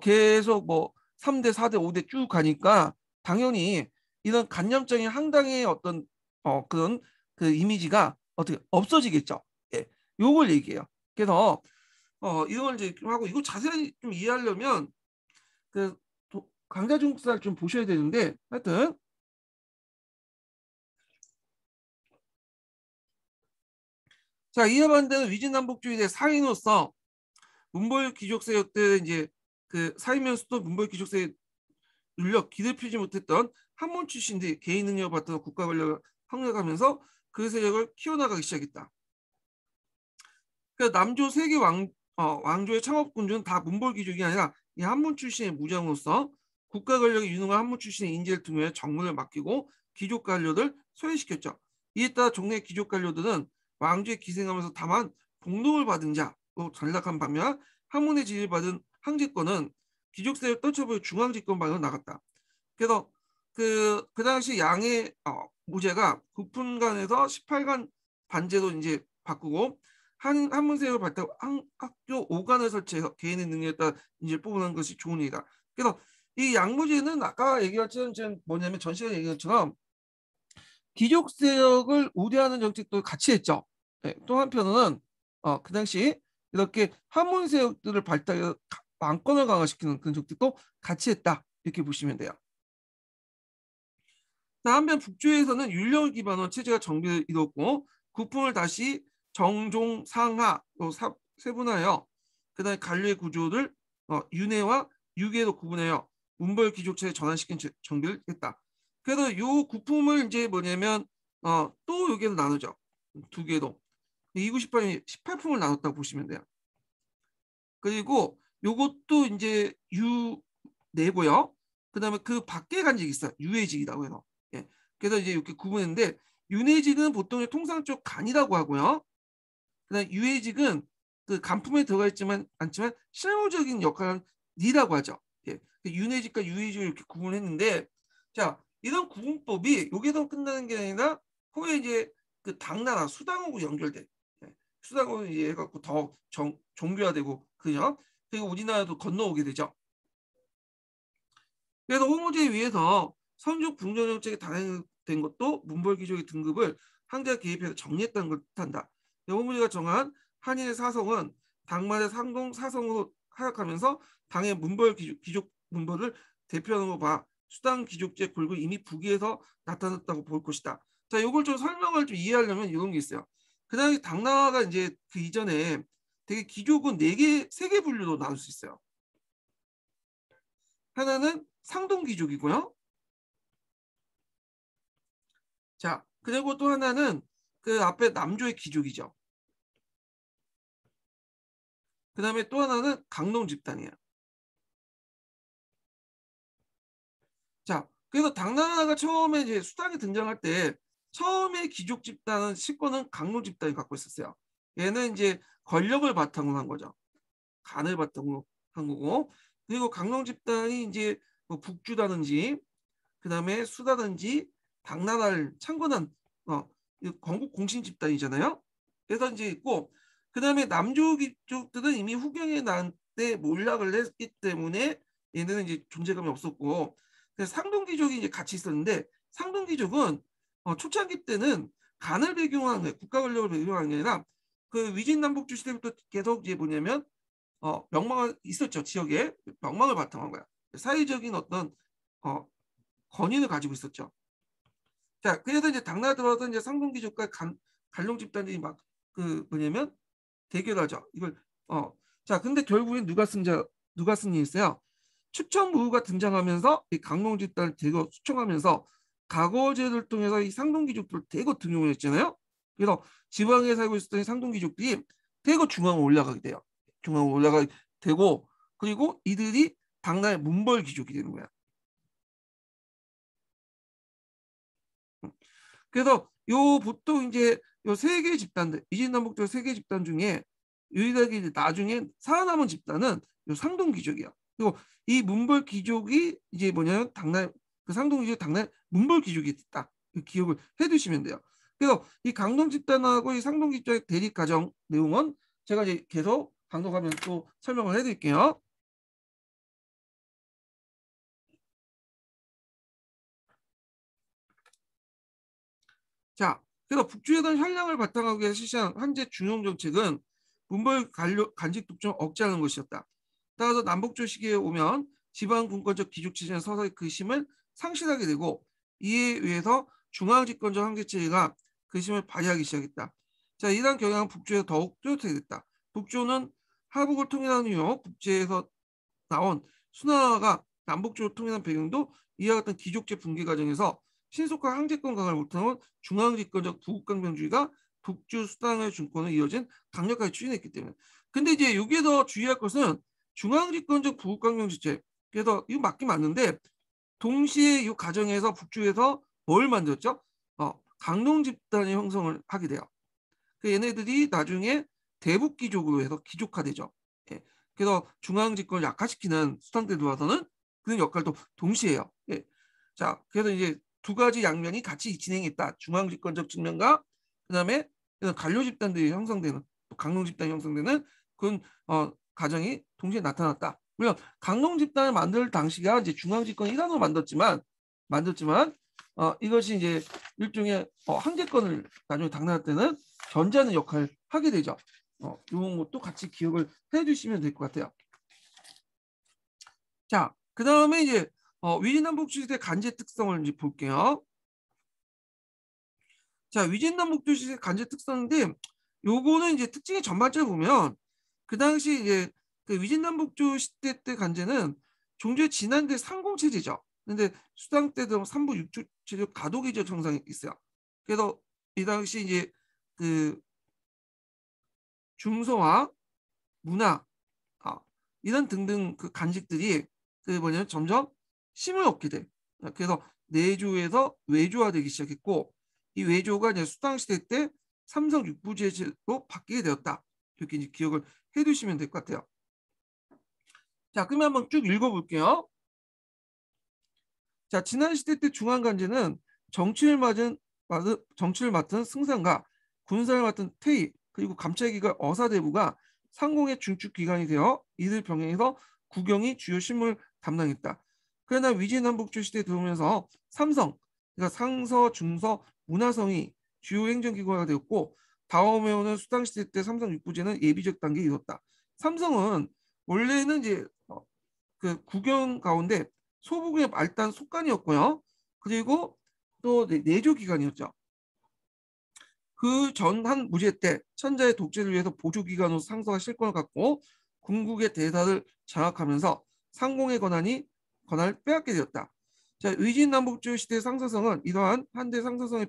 계속 뭐 3대, 4대, 5대 쭉 가니까 당연히 이런 관념적인 항당의 어떤 그런 그 이미지가 어떻게 없어지겠죠. 예. 요걸 얘기해요. 그래서 이걸 이제 좀 하고 이거 자세히 좀 이해하려면 그 강자중국사를 좀 보셔야 되는데 하여튼 자 이에 반대는 위진남북주의의 사인으로서 문벌 귀족 세력들 이제 그 사이면서도 문벌 귀족 세력 눌려 기대 피지 못했던 한문 출신들이 개인 능력을 바탕으로 국가 권력을 확립하면서 그 세력을 키워나가기 시작했다. 그러니까 남조 세계 왕조의 창업군주는 다 문벌 귀족이 아니라 이 한문 출신의 무장으로서 국가 권력이 유능한 한문 출신의 인재를 통해 정문을 맡기고 귀족 관료들 소외시켰죠. 이에 따라 종래 귀족 관료들은 왕조에 기생하면서 다만 복록을 받은 자로 전락한 반면 한문의 지위를 받은 황제권은 귀족 세력 떨쳐버려 중앙집권반으로 나갔다. 그래서 그 당시 양의 무제가 9분간에서 18간 반제로 이제 바꾸고 한문세력을 발달 학교 5간을 설치해서 개인의 능력에 따라 이제 뽑는 것이 좋은 일이다. 그래서 이 양무제는 아까 얘기한 것처럼 뭐냐면 전 시간에 얘기한 것처럼 귀족 세력을 우대하는 정책도 같이 했죠. 네, 또 한편으로는 그 당시 이렇게 한문 세력들을 발달해 왕권을 강화시키는 그런 정책도 같이 했다. 이렇게 보시면 돼요. 한편 북조에서는 율령을 기반으로 체제가 정비를 이뤘고 국품을 다시 정종, 상하로 세분하여 그다음에 관료의 구조를 윤회와 유계로 구분하여 문벌 귀족체에 전환시킨 정비를 했다. 그래서 이 국품을 이제 뭐냐면 또 여기로 나누죠. 두 개도. 298이 18품을 나눴다고 보시면 돼요. 그리고 요것도 이제 유내고요. 그다음에 그 밖에 간직이 있어요. 유해직이라고 해서. 예. 그래서 이제 이렇게 구분했는데 윤회직은 보통 통상적 간이라고 하고요. 그다음 유해직은 그 간품에 들어가 있지만 않지만 실무적인 역할은 니라고 하죠. 예. 윤회직과 유해직을 이렇게 구분했는데 자 이런 구분법이 여기서 끝나는 게 아니라 후에 이제 그 당나라 수당하고 연결돼. 예. 수당으로 이제 해갖고 더 종교화되고 그죠? 그리고 우리나라도 건너오게 되죠. 그래서 홍무제에 의해서 선조 궁정 정책이 단행된 것도 문벌 귀족의 등급을 황제가 개입해서 정리했다는 걸 뜻한다. 홍무제가 정한 한인의 사성은 당말의 상동 사성으로 하락하면서 당의 문벌 귀족 문벌을 대표하는 거 봐. 수당 귀족제 골고 이미 북위에서 나타났다고 볼 것이다. 자, 이걸 좀 설명을 좀 이해하려면 이런 게 있어요. 그 당시 당나라가 이제 그 이전에 되게 귀족은 세 개 분류로 나눌 수 있어요. 하나는 상동 귀족이고요. 자, 그리고 또 하나는 그 앞에 남조의 귀족이죠. 그 다음에 또 하나는 강농 집단이에요. 그래서 당나라가 처음에 이제 수당이 등장할 때 처음에 귀족 집단은 실권은 강론 집단이 갖고 있었어요. 얘는 이제 권력을 바탕으로 한 거죠. 간을 바탕으로 한 거고, 그리고 강론 집단이 이제 뭐 북주다든지 그다음에 수다든지 당나라를 창건한 건국 공신 집단이잖아요. 그래서 이제 있고, 그다음에 남조 귀족들은 이미 후경에 난 때 몰락을 했기 때문에 얘네는 이제 존재감이 없었고, 그래서 상동 귀족이 이제 같이 있었는데, 상동 귀족은 초창기 때는 간을 배경한 거예요. 국가 권력을 배경한 게 아니라 그 위진남북주 시대부터 계속 이제 뭐냐면 명망이 있었죠. 지역에 명망을 바탕한 거야. 사회적인 어떤 어, 권위를 가지고 있었죠. 자, 그래서 이제 당나라 들어와서 이제 상동귀족과 간롱 집단이 막 그 뭐냐면 대결하죠. 이걸 자, 근데 결국엔 누가 승리했어요? 추천무후가 등장하면서 이 강농 집단을 대거 수청하면서 가거제를 통해서 이 상동귀족들을 대거 등용을 했잖아요. 그래서 지방에 살고 있었던 이 상동귀족들이 대거 중앙으로 올라가게 돼요. 중앙으로 올라가게 되고, 그리고 이들이 당나라의 문벌귀족이 되는 거야. 그래서 요 보통 이제 요 세 개의 집단들, 이진남북도 세 개의 집단 중에 유일하게 이제 나중에 살아남은 집단은 요 상동 귀족이야. 그리고 이 문벌 귀족이 이제 뭐냐면 당나라 그 상동 귀족 당나라 문벌 귀족이 됐다. 기억을 해두시면 돼요. 그래서 이 강동 집단하고 이 상동 귀족의 대립 과정 내용은 제가 이제 계속 강동하면 또 설명을 해드릴게요. 자, 그래서 북주에 대한 현량을 바탕하기 위해 실시한 한제 중용 정책은 문벌 간직 독점을 억제하는 것이었다. 따라서 남북조 시기에 오면 지방 군권적 귀족 체제는 서서히 그 힘을 상실하게 되고, 이에 의해서 중앙 집권적 한계체제가 그 힘을 발휘하기 시작했다. 자, 이러한 경향은 북조에 더욱 뚜렷하게 됐다. 북조는 하북을 통일한 이후 북제에서 나온 순화가 남북조를 통일한 배경도 이와 같은 귀족제 붕괴 과정에서 신속한 황제권 강화를 못하는 중앙집권적 부국강병주의가 북주 수당의 중권을 이어진 강력하게 추진했기 때문에. 근데 이제 여기에서 주의할 것은 중앙집권적 부국강병주제. 그래서 이거 맞긴 맞는데 동시에 이 과정에서 북주에서 뭘 만들었죠? 강농 집단의 형성을 하게 돼요. 그 얘네들이 나중에 대북귀족으로 해서 귀족화되죠. 예. 그래서 중앙집권을 약화시키는 수단들에 들어와서는 그런 역할도 동시에 해요. 예. 자, 그래서 이제 두 가지 양면이 같이 진행했다. 중앙집권적 측면과 그다음에 관료 집단들이 형성되는, 또 강농 집단이 형성되는 그런 과정이 동시에 나타났다. 물론 강농 집단을 만들 당시가 이제 중앙집권 일환으로 만들었지만 이것이 이제 일종의 황제권을 나중에 당나라 때는 견제하는 역할을 하게 되죠. 이런 것도 같이 기억을 해주시면 될 것 같아요. 자, 그 다음에 이제 위진남북주시대 간제 특성을 이제 볼게요. 자, 위진남북주시대 간제 특성인데 요거는 이제 특징이 전반적으로 보면 그 당시 이제 그 위진남북조 시대 때 간제는 종조의 진한데 상공체제죠. 근데 수당 때도 3부 6주 체제 가도기적 형상이 있어요. 그래서 이 당시 이제 그 중소화, 문화, 이런 등등 그 간직들이 그 뭐냐면 점점 힘을 얻게 돼. 그래서 내조에서 외조화되기 시작했고, 이 외조가 이제 수당 시대 때 삼성 육부제로 바뀌게 되었다. 이렇게 이제 기억을 해두시면 될 것 같아요. 자, 그러면 한번 쭉 읽어볼게요. 자, 지난 시대 때 중앙간제는 정치를 맡은 승상과 군사를 맡은 태위, 그리고 감찰기가 어사대부가 상공의 중축 기관이 되어 이들 병행해서 국영이 주요 실무를 담당했다. 그러나 위진남북조 시대에 들어오면서 삼성, 그러니까 상서, 중서, 문화성이 주요 행정기관이 되었고, 다음에 오는 수당시대 때 삼성 육부제는 예비적 단계에 이뤘다. 삼성은 원래는 이제 그 국영 가운데 소부의 말단 속간이었고요. 그리고 또 내조 기관이었죠. 그 전 한 무제 때 천자의 독재를 위해서 보조 기관으로 상서가 실권을 갖고 궁극의 대사를 장악하면서 상공의 권한을 빼앗게 되었다. 자, 의진남북조 시대 상서성은 이러한 한대 상서성이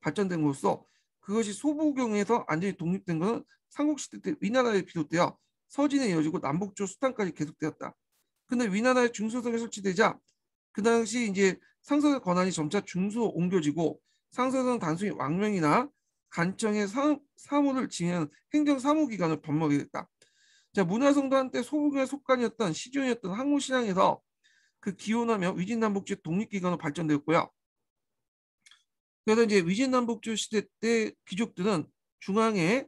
발전된 곳으로 그것이 소부경에서 완전히 독립된 것은 삼국시대 때 위나라에 비롯되어 서진에 이어지고 남북조 수탄까지 계속되었다. 근데 위나라의 중소성이 설치되자 그 당시 이제 상서의 권한이 점차 중수로 옮겨지고 상서는 단순히 왕명이나 간청의 사무를 진행하는 행정사무기관을 변모하게 됐다. 자, 문화성도 한때 소국의 속간이었던 시중이었던 항구시장에서 그 기원하며 위진남북주의 독립기관으로 발전되었고요. 그래서 이제 위진남북주 시대 때 귀족들은 중앙에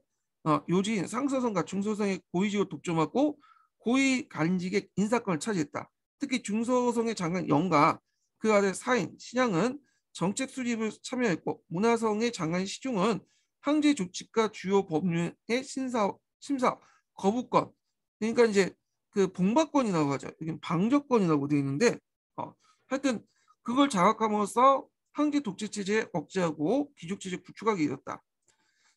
요지인 상서성과 중서성의 고위직을 독점하고 고위 관직의 인사권을 차지했다. 특히 중서성의 장관 영과 그 아래 사인, 신양은 정책 수립을 참여했고 문화성의 장관 시중은 황제 조치과 주요 법률의 심사 거부권, 그러니까 이제 그 봉박권이라고 하죠. 여기 방적권이라고 되어 있는데 하여튼 그걸 장악함으로써 황제 독재 체제 억제하고 귀족 체제 구축하기 이뤘다.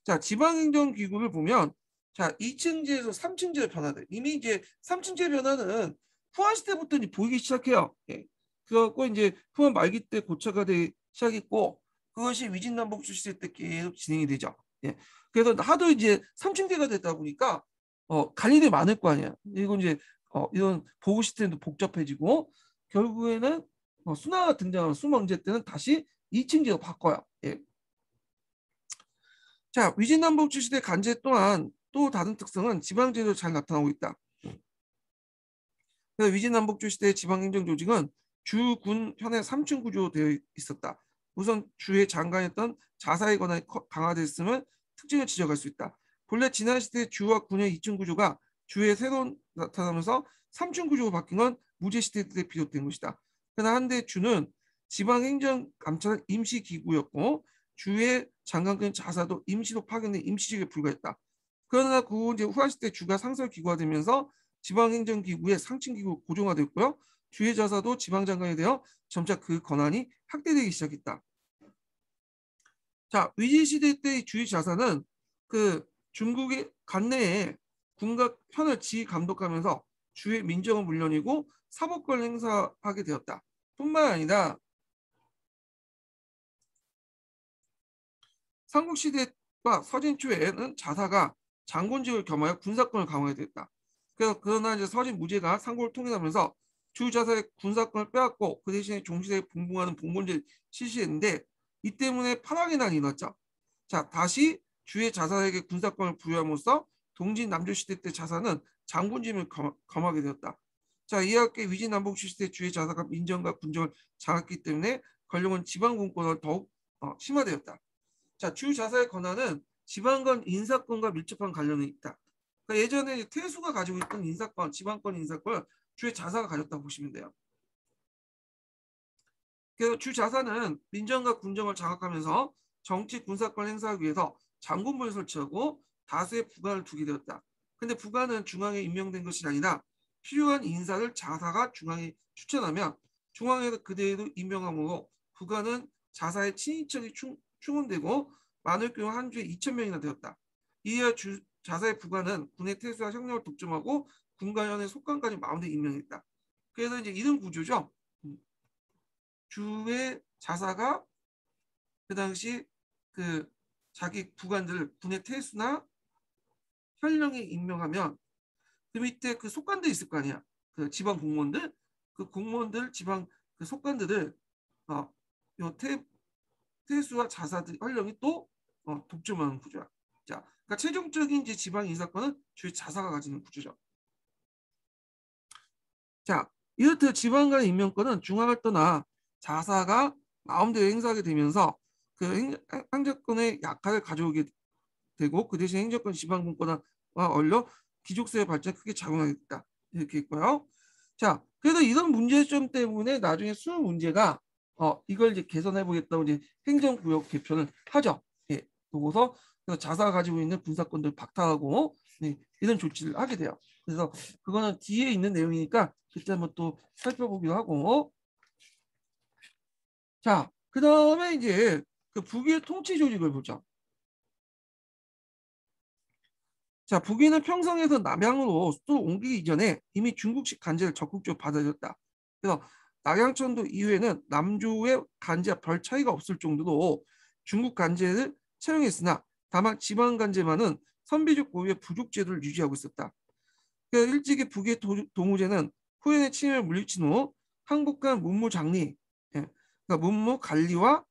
자, 지방행정기구를 보면 자 2층제에서 3층제로 변화돼. 이미 이제 3층제 변화는 후한 시대부터 이제 보이기 시작해요. 예. 그래갖고 이제 후한 말기 때 고착화 되기 시작했고 그것이 위진남북주 시대 때 계속 진행이 되죠. 예. 그래서 하도 이제 3층제가 되다 보니까 갈 일이 많을 거 아니야. 이건 이제 이런 보고 시스템도 복잡해지고 결국에는 순화가 등장하는 수망제 때는 다시 2층제로 바꿔요. 예. 자, 위진남북주 시대 간제 또한 또 다른 특성은 지방제도 잘 나타나고 있다. 그래서 위진남북주 시대 지방행정 조직은 주, 군, 현의 3층 구조로 되어 있었다. 우선 주의 장관이었던 자사의 권한이 강화됐음을 특징을 지적할 수 있다. 본래 지난 시대 주와 군의 2층 구조가 주의 새로 나타나면서 3층 구조로 바뀐 건 무제 시대 때 비롯된 것이다. 그러나 한때 주는 지방행정 감찰 임시기구였고 주의 장관권 자사도 임시로 파견된 임시직에 불과했다. 그러나 그 이제 후한 시대 주가 상설 기구가 되면서 지방행정기구의 상층기구 고정화됐고요. 주의 자사도 지방장관이 되어 점차 그 권한이 확대되기 시작했다. 자, 위진시대 때의 주의 자사는 그 중국의 관내에 군과 현을 지휘 감독하면서 주의 민정은 물론이고 사법권을 행사하게 되었다. 뿐만 아니라 삼국시대와 서진 초에는 자사가 장군직을 겸하여 군사권을 강화하게 됐다. 그러나 이제 서진 무제가 상고를 통일하면서 주 자사의 군사권을 빼앗고 그 대신에 종시대에 봉봉하는 봉건제를 실시했는데 이 때문에 파랑의 난이 났죠. 자, 다시 주의 자사에게 군사권을 부여함으로써 동진 남조 시대 때 자사는 장군직을 겸하게 되었다. 자, 이와 함께 위진 남북 시대 주의 자사가 민정과 군정을 장악했기 때문에 권력은 지방 군권을 더욱 심화되었다. 자, 주 자사의 권한은 지방권 인사권과 밀접한 관련이 있다. 그러니까 예전에 태수가 가지고 있던 인사권, 지방권 인사권을 주의 자사가 가졌다고 보시면 돼요. 그래서 주 자사는 민정과 군정을 장악하면서 정치 군사권 행사하기 위해서 장군부를 설치하고 다수의 부관을 두게 되었다. 근데 부관은 중앙에 임명된 것이 아니라 필요한 인사를 자사가 중앙에 추천하면 중앙에서 그대로 임명함으로 부관은 자사의 친인척이 충원되고 많을 경우 한 주에 2,000명이나 되었다. 이에 자사의 부관은 군의 태수와 형령을 독점하고 군관연의 속관까지 마음대로 임명했다. 그래서 이제 이런 구조죠. 주의 자사가 그 당시 그 자기 부관들 군의 태수나 현령에 임명하면 그 밑에 그 속관들 있을 거 아니야. 그 지방 공무원들, 그 공무원들 지방 그 속관들을 요 태수와 자사들 현령이 또 독점하는 구조야. 자, 그러니까 최종적인 이제 지방 인사권은 주의 자사가 가지는 구조죠. 자, 이렇듯 지방 간 임명권은 중앙을 떠나 자사가 마음대로 행사하게 되면서 그 행정권의 약화를 가져오게 되고 그 대신 행정권 지방분권과 어울려 귀족세의 발전에 크게 작용하게 됐다. 이렇게 있고요. 자, 그래서 이런 문제점 때문에 나중에 수능 문제가 이걸 이제 개선해 보겠다고 이제 행정구역 개편을 하죠. 예, 보고서 자사가 가지고 있는 군사권들 박탈하고 이런 조치를 하게 돼요. 그래서 그거는 뒤에 있는 내용이니까 그때 한번 또 살펴보기로 하고. 자, 그 다음에 이제 그 북위의 통치 조직을 보죠. 자, 북위는 평성에서 남양으로 또 옮기기 이전에 이미 중국식 간제를 적극적으로 받아들였다. 그래서 낙양천도 이후에는 남조의 간제와 별 차이가 없을 정도로 중국 간제를 채용했으나 다만 지방 간제만은 선비족 고유의 부족 제도를 유지하고 있었다. 그래서 일찍이 북의 도무제는 후연의 침입을 물리친 후 항복한 문무장리, 예, 그러니까 문무 관리와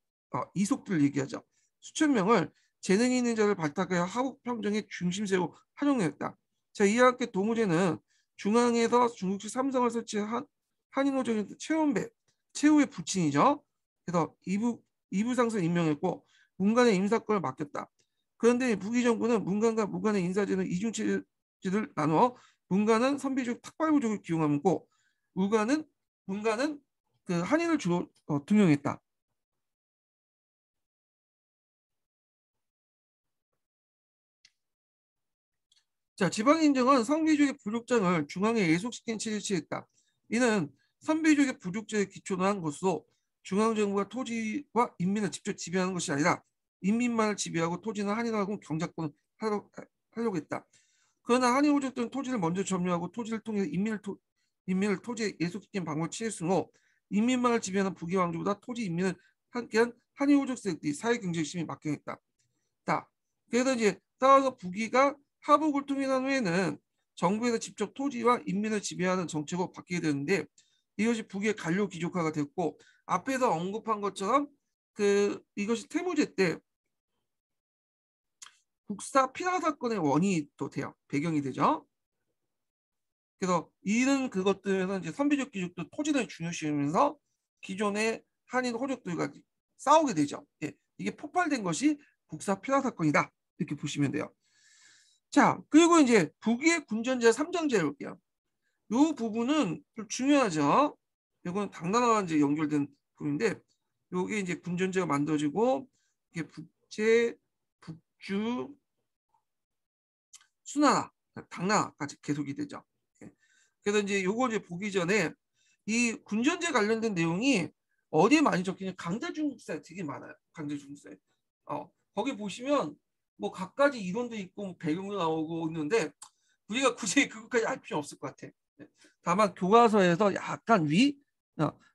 이속들을 얘기하죠. 수천 명을 재능이 있는 자를 발탁하여 하복평정의 중심세로 활용했다. 자, 이와 함께 도무제는 중앙에서 중국식 삼성을 설치한 한인호적인 최후의 부친이죠. 그래서 이부상선 임명했고 문간의 임사권을 맡겼다. 그런데 북위 정부는 문간과 무간의 인사제는 이중체제를 나누어 문간은 선비족 탁발부족을 기용하고 문간은 그 한인을 주로 등용했다. 자, 지방인정은 선비족의 부족장을 중앙에 예속시킨 체제를 취했다. 이는 선비족의 부족제에 기초로 한 것으로 중앙정부가 토지와 인민을 직접 지배하는 것이 아니라 인민만을 지배하고 토지는 한인하고 경작권을 하려고 했다. 그러나 한인 호족들은 토지를 먼저 점유하고 토지를 통해 인민을 토지에 예속시킨 방법을 취했으므로 인민만을 지배하는 북위 왕조보다 토지 인민을 함께한 한인 호족 세력들이 사회 경제 열심히 막강했다. 그래서 이제 따라서 북위가 하복을 통일한 후에는 정부에서 직접 토지와 인민을 지배하는 정책으로 바뀌게 되는데 이것이 북의 관료 귀족화가 됐고 앞에서 언급한 것처럼 이것이 태무제 때 국사 피라 사건의 원인이 또 돼요. 배경이 되죠. 그래서 이런 그것들에서 이제 선비족 귀족도 토지를 중요시하면서 기존의 한인 호족들과 싸우게 되죠. 예, 이게 폭발된 것이 국사 피라 사건이다. 이렇게 보시면 돼요. 자, 그리고 이제 북위의 군전제 3장제를 볼게요. 이 부분은 좀 중요하죠. 이건 당나라와 이제 연결된 부분인데, 이게 이제 군전제가 만들어지고, 이게 북제, 북주, 수나라, 당나라까지 계속이 되죠. 그래서 이제 요거 이제 보기 전에 이 군전제 관련된 내용이 어디에 많이 적히냐 강대중국사에 되게 많아요. 강대중국사에. 거기 보시면 뭐 각가지 이론도 있고 뭐 배경도 나오고 있는데 우리가 굳이 그것까지 알 필요 없을 것 같아. 다만 교과서에서 약간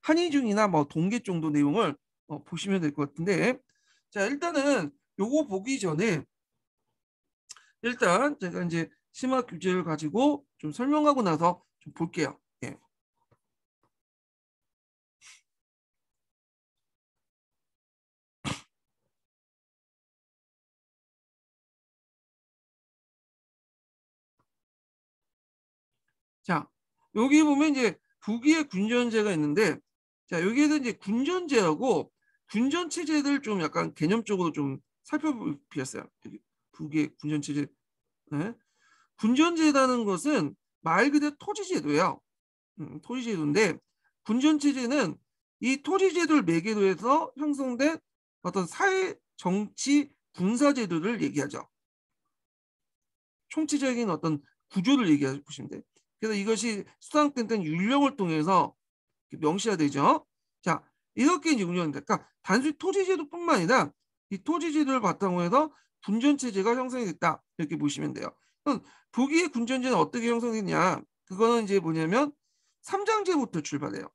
한의중이나 뭐 동계 정도 내용을 보시면 될 것 같은데 자 일단은 요거 보기 전에 일단 제가 이제 심화 규제를 가지고 좀 설명하고 나서 좀 볼게요. 예. 자, 여기 보면 이제 북위의 군전제가 있는데, 자, 여기에서 이제 군전제하고 군전 체제들 좀 약간 개념적으로 좀 살펴보겠어요. 북위의 군전 체제. 네. 군전제라는 것은 말 그대로 토지제도예요. 토지제도인데 군전체제는 이 토지제도를 매개로 해서 형성된 어떤 사회, 정치, 군사제도를 얘기하죠. 총체적인 어떤 구조를 얘기해 보시면 돼요. 그래서 이것이 수상된 율령을 통해서 명시화되죠. 자, 이렇게 이제 운영된다. 그러니까 단순히 토지제도뿐만 아니라 이 토지제도를 바탕으로 해서 군전체제가 형성이 됐다. 이렇게 보시면 돼요. 그럼 북위의 군전제는 어떻게 형성됐냐? 그거는 이제 뭐냐면 삼장제부터 출발해요.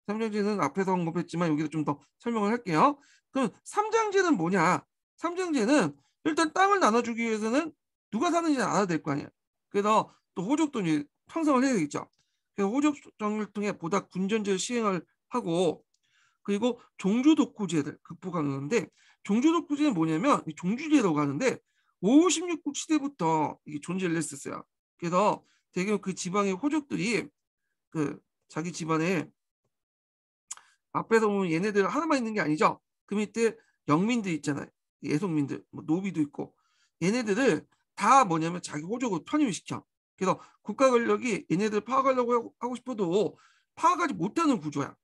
삼장제는 앞에서 언급했지만 여기서 좀 더 설명을 할게요. 그럼 삼장제는 뭐냐? 삼장제는 일단 땅을 나눠주기 위해서는 누가 사는지는 알아야 될 거 아니야. 그래서 또 호족도 이제 편성을 해야 되겠죠. 그래서 호족 정을 통해 보다 군전제를 시행을 하고 그리고 종주독후제를 극복하는데 종주독후제는 뭐냐면 종주제라고 하는데 56국 시대부터 이게 존재를 했었어요. 그래서 대개 그 지방의 호족들이 그 자기 집안에 앞에서 보면 얘네들 하나만 있는 게 아니죠. 그 밑에 영민들 있잖아요. 예속민들, 뭐 노비도 있고 얘네들을 다 뭐냐면 자기 호족으로 편입을 시켜. 그래서 국가 권력이 얘네들 파악하려고 하고 싶어도 파악하지 못하는 구조야.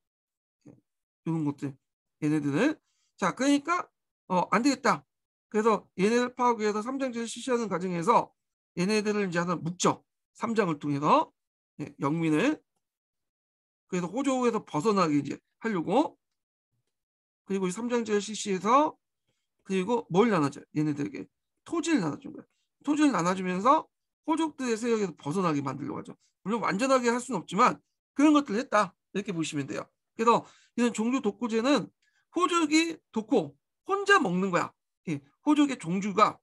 이런 것들 얘네들은 자 그러니까 안 되겠다. 그래서 얘네들 파악 위해서 삼장제를 실시하는 과정에서 얘네들을 이제 하나 묵죠. 삼장을 통해서 영민을 그래서 호족에서 벗어나게 이제 하려고 그리고 이 삼장제를 실시해서 그리고 뭘 나눠줘요? 얘네들에게 토지를 나눠준 거예요. 토지를 나눠주면서 호족들의 세력에서 벗어나게 만들려고 하죠. 물론 완전하게 할 수는 없지만 그런 것들을 했다. 이렇게 보시면 돼요. 그래서 이런 종주 독고제는 호족이 독고 혼자 먹는 거야. 예, 호족의 종주가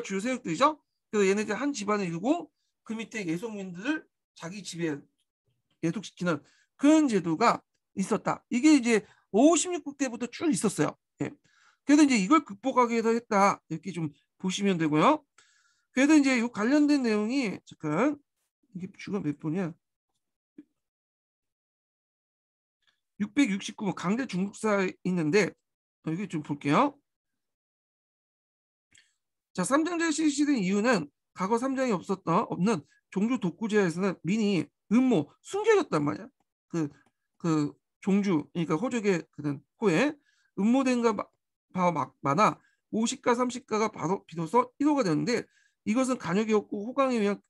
주요 세력들이죠. 그래서 얘네들 한 집안을 이루고 그 밑에 예속민들을 자기 집에 예속시키는 그런 제도가 있었다. 이게 이제 56국 때부터 쭉 있었어요. 예. 그래서 이제 이걸 극복하기 위해서 했다. 이렇게 좀 보시면 되고요. 그래서 이제 이 관련된 내용이 잠깐 이게 주가 몇 번이야? 669번 강제 중국사 있는데 여기 좀 볼게요. 자, 삼장제 실시된 이유는 과거 삼장이 없는 종주 독구제에서는 민이 음모 순결이었단 말이야. 그 종주 그러니까 호족의 그는 호에 음모된가 바와 많아 50가 30가가 바로 비로소 1호가 되는데 이것은 간역이었고 호강에 의한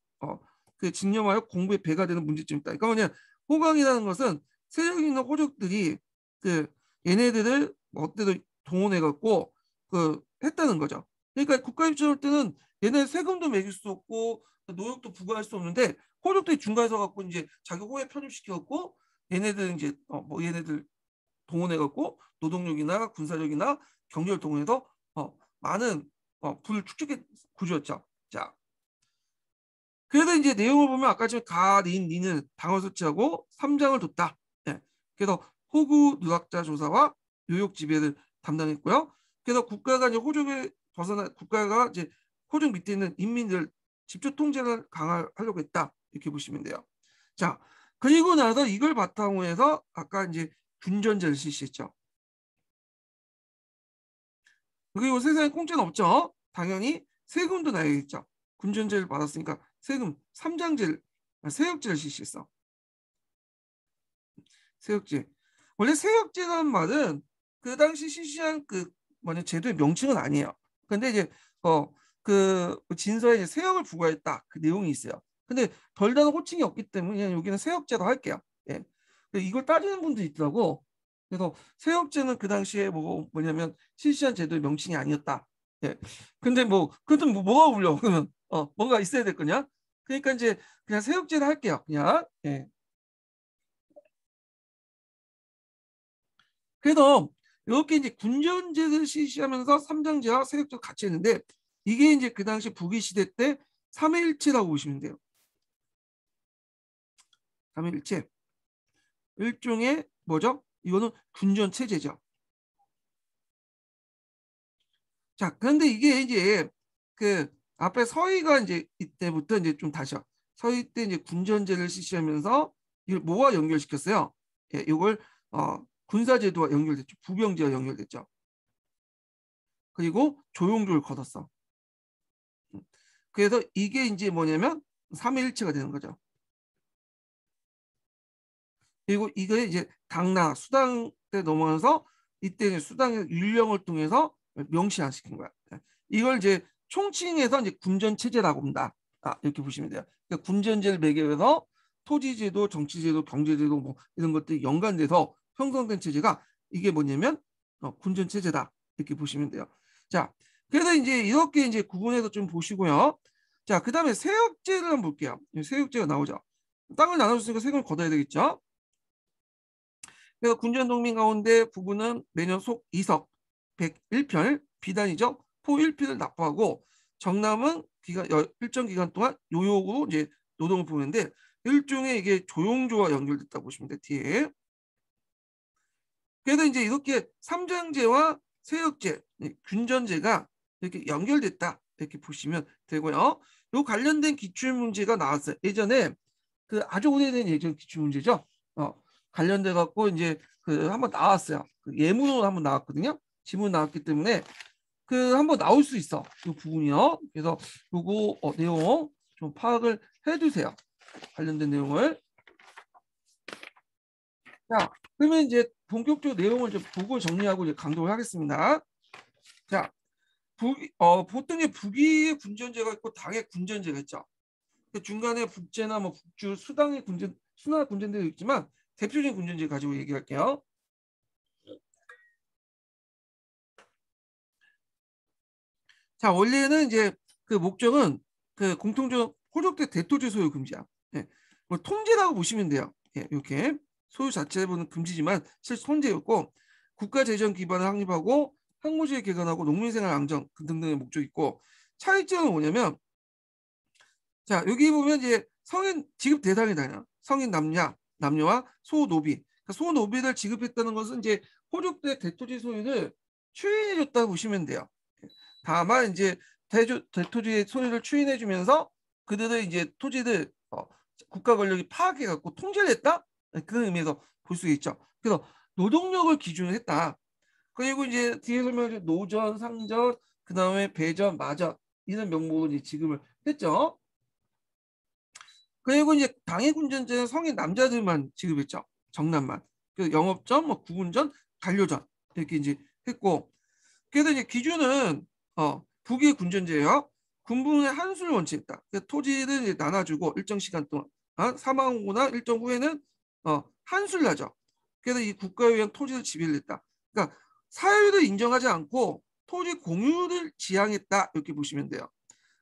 그 집념하여 공부에 배가 되는 문제점이 있다. 그러니까 뭐냐 호강이라는 것은 세력 있는 호족들이 그 얘네들을 어때도 동원해 갖고 그 했다는 거죠. 그러니까 국가 입장할 때는 얘네 세금도 매길 수 없고 노역도 부과할 수 없는데 호족들이 중간에 서 갖고 이제 자기 호에 편입시켜갖고 얘네들 이제 뭐 얘네들 동원해갖고 노동력이나 군사력이나 경제를 동원해서 많은 부를 축적해 구조였죠. 자, 그래서 이제 내용을 보면 아까 지금 니는 방어 설치하고 삼장을 뒀다. 예. 그래서 호구 누락자 조사와 요역 지배를 담당했고요. 그래서 국가가 이제 호족을 벗어나 국가가 이제 호족 밑에 있는 인민들 직접 통제를 강화하려고 했다. 이렇게 보시면 돼요. 자, 그리고 나서 이걸 바탕으로 해서 아까 이제 군전제를 실시했죠. 그리고 세상에 공짜는 없죠. 당연히 세금도 내야겠죠. 군전제를 받았으니까 세금 삼장제를 세역제를 실시했어. 세역제. 원래 세역제라는 말은 그 당시 실시한 그 뭐냐 제도의 명칭은 아니에요. 근데 이제 그 진서에 이제 세역을 부과했다 그 내용이 있어요. 근데 별다른 호칭이 없기 때문에 그냥 여기는 세역제로 할게요. 예. 이걸 따지는 분도 있더라고. 그래서 세역제는 그 당시에 뭐냐면 실시한 제도의 명칭이 아니었다. 예. 근데 그것도 뭐가 울려? 그러면 뭔가 있어야 될 거냐? 그러니까 이제 그냥 세역제를 할게요. 그냥. 예. 그래서 이렇게 이제 군전제를 실시하면서 삼장제와 세력제를 같이 했는데 이게 이제 그 당시 북위 시대 때 삼회일체라고 보시면 돼요. 삼회일체. 일종의 뭐죠? 이거는 군전 체제죠. 자, 그런데 이게 이제 그 앞에 서희가 이제 이때부터 이제 좀 다시요. 서희 때 이제 군전제를 실시하면서 이걸 뭐와 연결시켰어요? 예, 이걸 군사제도와 연결됐죠. 부병제와 연결됐죠. 그리고 조용조를 거뒀어. 그래서 이게 이제 뭐냐면 삼위일체가 되는 거죠. 그리고 이게 이제 당나 수당 때 넘어가서 이때 이제 수당의 율령을 통해서 명시화시킨 거야. 이걸 이제 총칭해서 이제 군전 체제라고 합니다. 이렇게 보시면 돼요. 그러니까 군전제를 매개해서 토지제도, 정치제도, 경제제도 뭐 이런 것들이 연관돼서 형성된 체제가 이게 뭐냐면 군전 체제다 이렇게 보시면 돼요. 자, 그래서 이제 이렇게 이제 구분해서 좀 보시고요. 자, 그다음에 세역제를 한번 볼게요. 세역제가 나오죠. 땅을 나눠줬으니까 세금을 걷어야 되겠죠. 그래서 군전 동민 가운데 부부는 매년 속 2석 101편 비단이죠. 포 1필을 납부하고 정남은 일정 기간 동안 요역으로 이제 노동을 보는데 일종의 이게 조용조와 연결됐다 보시면 돼 뒤에. 그래서 이제 이렇게 삼장제와 세역제, 군전제가 이렇게 연결됐다 이렇게 보시면 되고요. 요 관련된 기출 문제가 나왔어요. 예전에 그 아주 오래된 예전 기출 문제죠. 관련돼 갖고 이제 그 한번 나왔어요. 그 예문으로 한번 나왔거든요. 지문 나왔기 때문에 그 한번 나올 수 있어. 이 부분이요. 그래서 요거 내용 좀 파악을 해두세요. 관련된 내용을. 자, 그러면 이제 본격적으로 내용을 좀 보고 정리하고 이제 강조를 하겠습니다. 자, 보통 북위의 군전제가 있고 당의 군전제가 있죠. 그 중간에 북제나 뭐 북주, 수당의 군전, 수나 군전제도 있지만 대표적인 군전제 가지고 얘기할게요. 자, 원래는 이제 그 목적은 그 공통적 호족대 대토제 소유 금지야. 예. 뭐 통제라고 보시면 돼요. 예, 이렇게 소유 자체는 금지지만 실제 통제였고 국가 재정 기반을 확립하고 항모지에 개선하고 농민생활 안정 등등의 목적이 있고 차이점은 뭐냐면 자 여기 보면 이제 성인 지급 대상이다. 성인 남녀 남녀와 소노비. 그러니까 소노비를 지급했다는 것은 이제 호족대 대토지 소유를 추인해줬다고 보시면 돼요. 다만 이제 대토지의 소유를 추인해주면서 그들의 이제 토지를 국가 권력이 파악해갖고 통제를 했다? 그런 의미에서 볼 수 있죠. 그래서 노동력을 기준으로 했다. 그리고 이제 뒤에 설명해 노전, 상전, 그 다음에 배전, 마전 이런 명목으로 이제 지급을 했죠. 그리고 이제 당해군전제는 성인 남자들만 지급했죠. 정남만. 그 영업전, 뭐 구군전, 단료전 이렇게 이제 했고. 그래서 이제 기준은 북의 군전제예요. 군부의 한수를 원칙했다. 토지를 이제 나눠주고 일정 시간 동안 사망하거나 일정 후에는 한수를 하죠. 그래서 이 국가에 의한 토지를 지배를 했다. 그러니까 사유를 인정하지 않고 토지 공유를 지향했다 이렇게 보시면 돼요.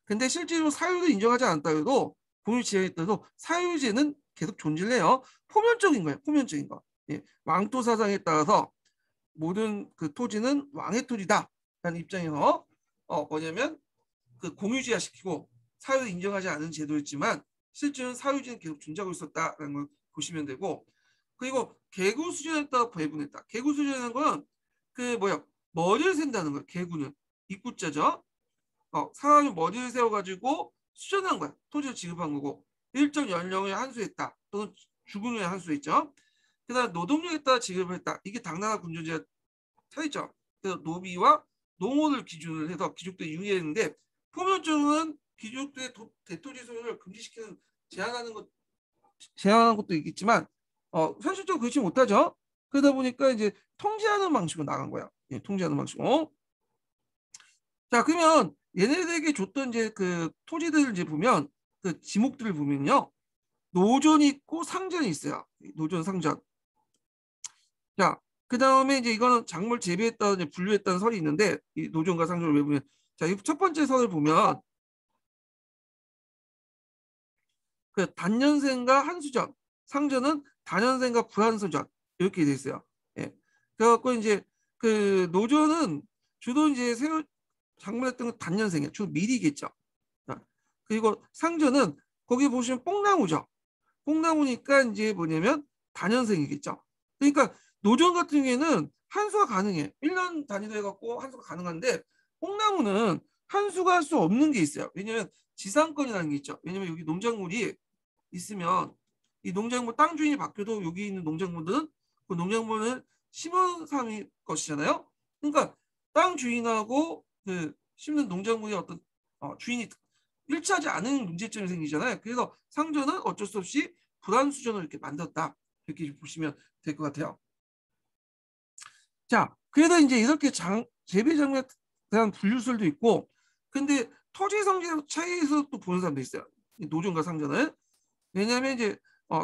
근데 실제로 사유를 인정하지 않았다 해도 공유 지향했다도 사유제는 계속 존재를 해요. 포면적인 거예요. 포면적인 거. 예, 왕토 사상에 따라서 모든 그 토지는 왕의 토지다 라는 입장에서 뭐냐면 그 공유제화시키고 사유를 인정하지 않은 제도였지만 실제는 사유제는 계속 존재하고 있었다라는 걸 보시면 되고, 그리고 개구 수준에 따라 배분했다. 개구 수준이라는 건 그 뭐야 머리를 센다는 거예요. 개구는 입구자죠. 사람이 머리를 세워가지고 수전한 거야. 토지를 지급한 거고 일정 연령에 한수했다 또는 죽은 후에 한수했죠. 그다음 노동력에 따라 지급을 했다. 이게 당나라 군주제가 차이죠. 그래서 노비와 농호를 기준으로 해서 귀족들이 유예했는데 포면적으로는 귀족들의 대토지 소유를 금지시키는 제한하는 것도 있겠지만 현실적으로 그렇지 못하죠. 그러다 보니까 이제 통제하는 방식으로 나간 거야. 예, 통제하는 방식으로. 자, 그러면 얘네들에게 줬던 이제 그 토지들을 이제 보면 그 지목들을 보면요. 노전이 있고 상전이 있어요. 노전, 상전. 자, 그 다음에 이제 이거는 작물 재배했다, 분류했다는 설이 있는데 이 노전과 상전을 왜 보면 자, 이 첫 번째 설을 보면 그 단년생과 한수전, 상전은 단년생과 불한수전 이렇게 돼 있어요. 예. 그래갖고 이제 그 노전은 주로 이제 새로 작물했던 건 단년생이에요. 주로 밀이겠죠. 그리고 상전은 거기 보시면 뽕나무죠. 뽕나무니까 이제 뭐냐면 단연생이겠죠. 그러니까 노전 같은 경우에는 한수가 가능해. 1년 단위로 해갖고 한수가 가능한데 뽕나무는 한수가 할 수 없는 게 있어요. 왜냐면 지상권이라는 게 있죠. 왜냐면 여기 농작물이 있으면 이 농작물 땅 주인이 바뀌어도 여기 있는 농작물들은 그 농작물을 심은 사람이 것이잖아요. 그러니까 땅 주인하고 그 심는 농작물의 어떤 주인이 일치하지 않은 문제점이 생기잖아요. 그래서 상전은 어쩔 수 없이 불안수전을 이렇게 만들었다. 이렇게 보시면 될 것 같아요. 자, 그래도 이제 이렇게 재배 장면에 대한 분류설도 있고, 근데 토지 성질 차이에서 또 보는 사람도 있어요. 노전과 상전을. 왜냐하면 이제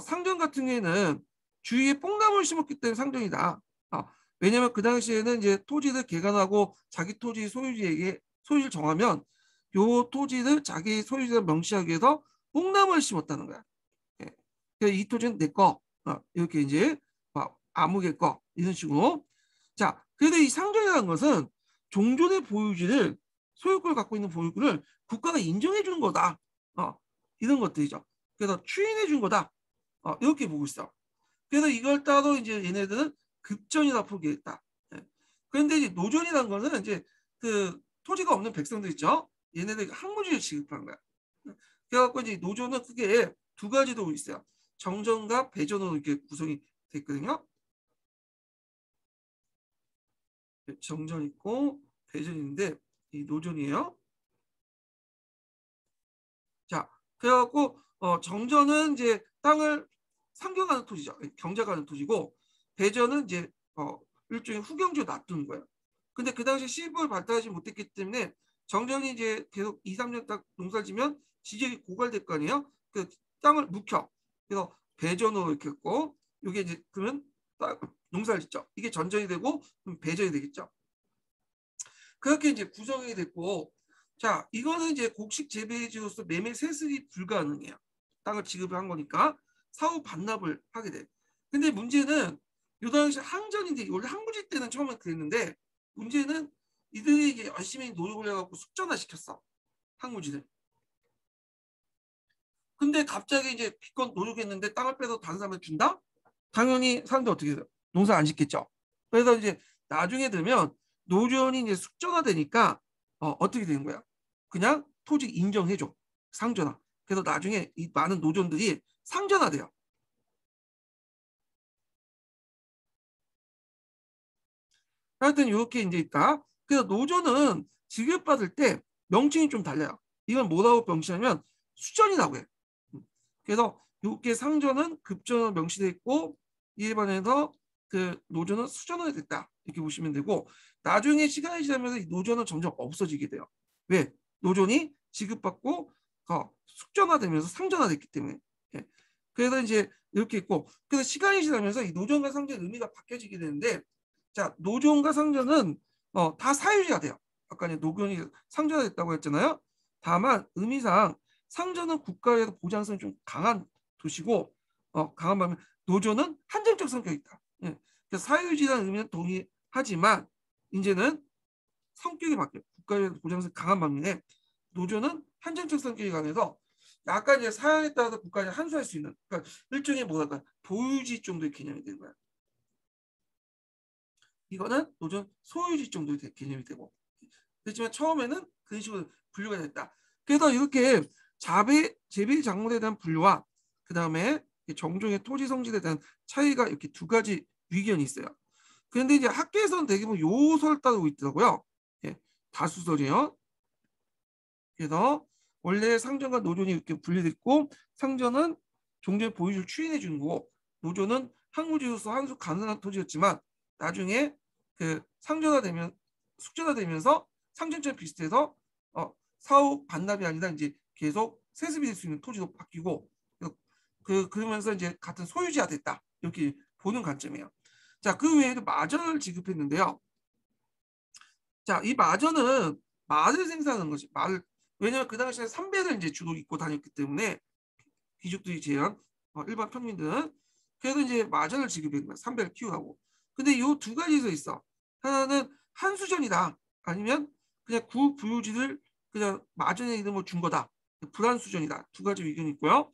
상전 같은 경우에는 주위에 뽕나무를 심었기 때문에 상전이다. 왜냐하면 그 당시에는 이제 토지를 개간하고 자기 토지 소유지에게 소유를 정하면 요 토지를 자기 소유지를 명시하기 위해서 뽕나무를 심었다는 거야. 예. 그래서 이 토지는 내 거. 이렇게 이제 아무개 거 이런 식으로. 자, 그런데 이 상전이라는 것은 종전의 보유지를 소유권을 갖고 있는 보유권을 국가가 인정해 주는 거다. 이런 것들이죠. 그래서 추인해 준 거다. 이렇게 보고 있어. 그래서 이걸 따로 이제 얘네들은 급전이라 포기했다. 예. 그런데 이제 노전이라는 거는 이제 그 토지가 없는 백성들 있죠. 얘네들 항무지를 지급한 거야. 그래갖고 이제 노조는 크게 두 가지도 있어요. 정전과 배전으로 이렇게 구성이 됐거든요. 정전 있고 배전인데 이 노전이에요. 자, 그래갖고 정전은 이제 땅을 상경하는 토지죠. 경작하는 토지고 배전은 이제 일종의 후경지로 놔두는 거예요. 근데 그 당시 시골 발달하지 못했기 때문에 정전이 이제 계속 2, 3년 딱 농사를 지면 지질이 고갈될 거 아니에요. 그 땅을 묵혀. 그래서 배전으로 이렇게 했고 이게 이제 그러면 농사를 짓죠. 이게 전전이 되고 그럼 배전이 되겠죠. 그렇게 이제 구성이 됐고, 자, 이거는 이제 곡식 재배지로서 매매 세습이 불가능해요. 땅을 지급을 한 거니까 사후 반납을 하게 돼. 근데 문제는 요 당시 항전인데 원래 항무지 때는 처음에 그랬는데 문제는 이들이 이제 열심히 노력을 해갖고 숙전화 시켰어. 항무지를. 근데 갑자기 이제 기껏 노력했는데 땅을 빼서 다른 사람한테 준다? 당연히 사람들 어떻게 해요? 농사 안 짓겠죠. 그래서 이제 나중에 들면 노전이 이제 숙전화되니까 어떻게 되는 거야? 그냥 토지 인정해줘. 상전화. 그래서 나중에 이 많은 노전들이 상전화돼요. 하여튼 이렇게 이제 있다. 그래서 노조는 지급받을 때 명칭이 좀 달라요. 이건 뭐라고 명시하면 수전이라고 해. 그래서 이렇게 상전은 급전으로 명시돼 있고 이에 반해서 그 노조는 수전으로 됐다. 이렇게 보시면 되고 나중에 시간이 지나면서 이 노조는 점점 없어지게 돼요. 왜? 노조는 지급받고 숙전화되면서 상전화됐기 때문에. 예. 그래서 이제 이렇게 있고 그래서 시간이 지나면서 이 노조과 상전의 의미가 바뀌어지게 되는데 자, 노조과 상전은 다 사유지가 돼요. 아까 이제 노견이 상전화됐다고 했잖아요. 다만 의미상 상전은 국가에서 보장성이 좀 강한 도시고 강한 반면 노조는 한정적 성격이 있다. 예. 그래서 사유지라는 의미는 동의하지만 이제는 성격이 바뀌어요. 국가에서 보장성이 강한 반면에 노조는 한정적 성격이 강해서 약간 이제 사양에 따라서 국가에 한수할 수 있는 그러니까 일종의 뭐랄까 보유지 정도의 개념이 되는 거야. 이거는 노전 소유지 정도의 개념이 되고 그렇지만 처음에는 그런 식으로 분류가 됐다. 그래서 이렇게 재배 작물에 대한 분류와 그 다음에 정종의 토지 성질에 대한 차이가 이렇게 두 가지 위견이 있어요. 그런데 이제 학계에서는 대부분 요소를 따르고 있더라고요. 예, 다수설이요. 그래서 원래 상전과 노전이 이렇게 분리됐고 상전은 종전의 보유를 추인해 주는 거고 노조는 항무지로서 한수 가능한 토지였지만 나중에 그 상전화되면 숙전화되면서 상전처럼 비슷해서 사후 반납이 아니라 이제 계속 세습이 될 수 있는 토지로 바뀌고 그러면서 이제 같은 소유지가 됐다 이렇게 보는 관점이에요. 자, 그 외에도 마전을 지급했는데요. 자, 이 마전은 말을 생산하는 것이 말 왜냐하면 그 당시에 삼배를 이제 주로 입고 다녔기 때문에 귀족들이 제한 일반 평민들은 그래도 이제 마전을 지급한 거야. 삼배를 키우라고. 근데 이 두 가지에서 있어. 하나는 한수전이다. 아니면 그냥 구부유지를 그냥 마전의 이름으로 준 거다. 불한수전이다. 두 가지 의견이 있고요.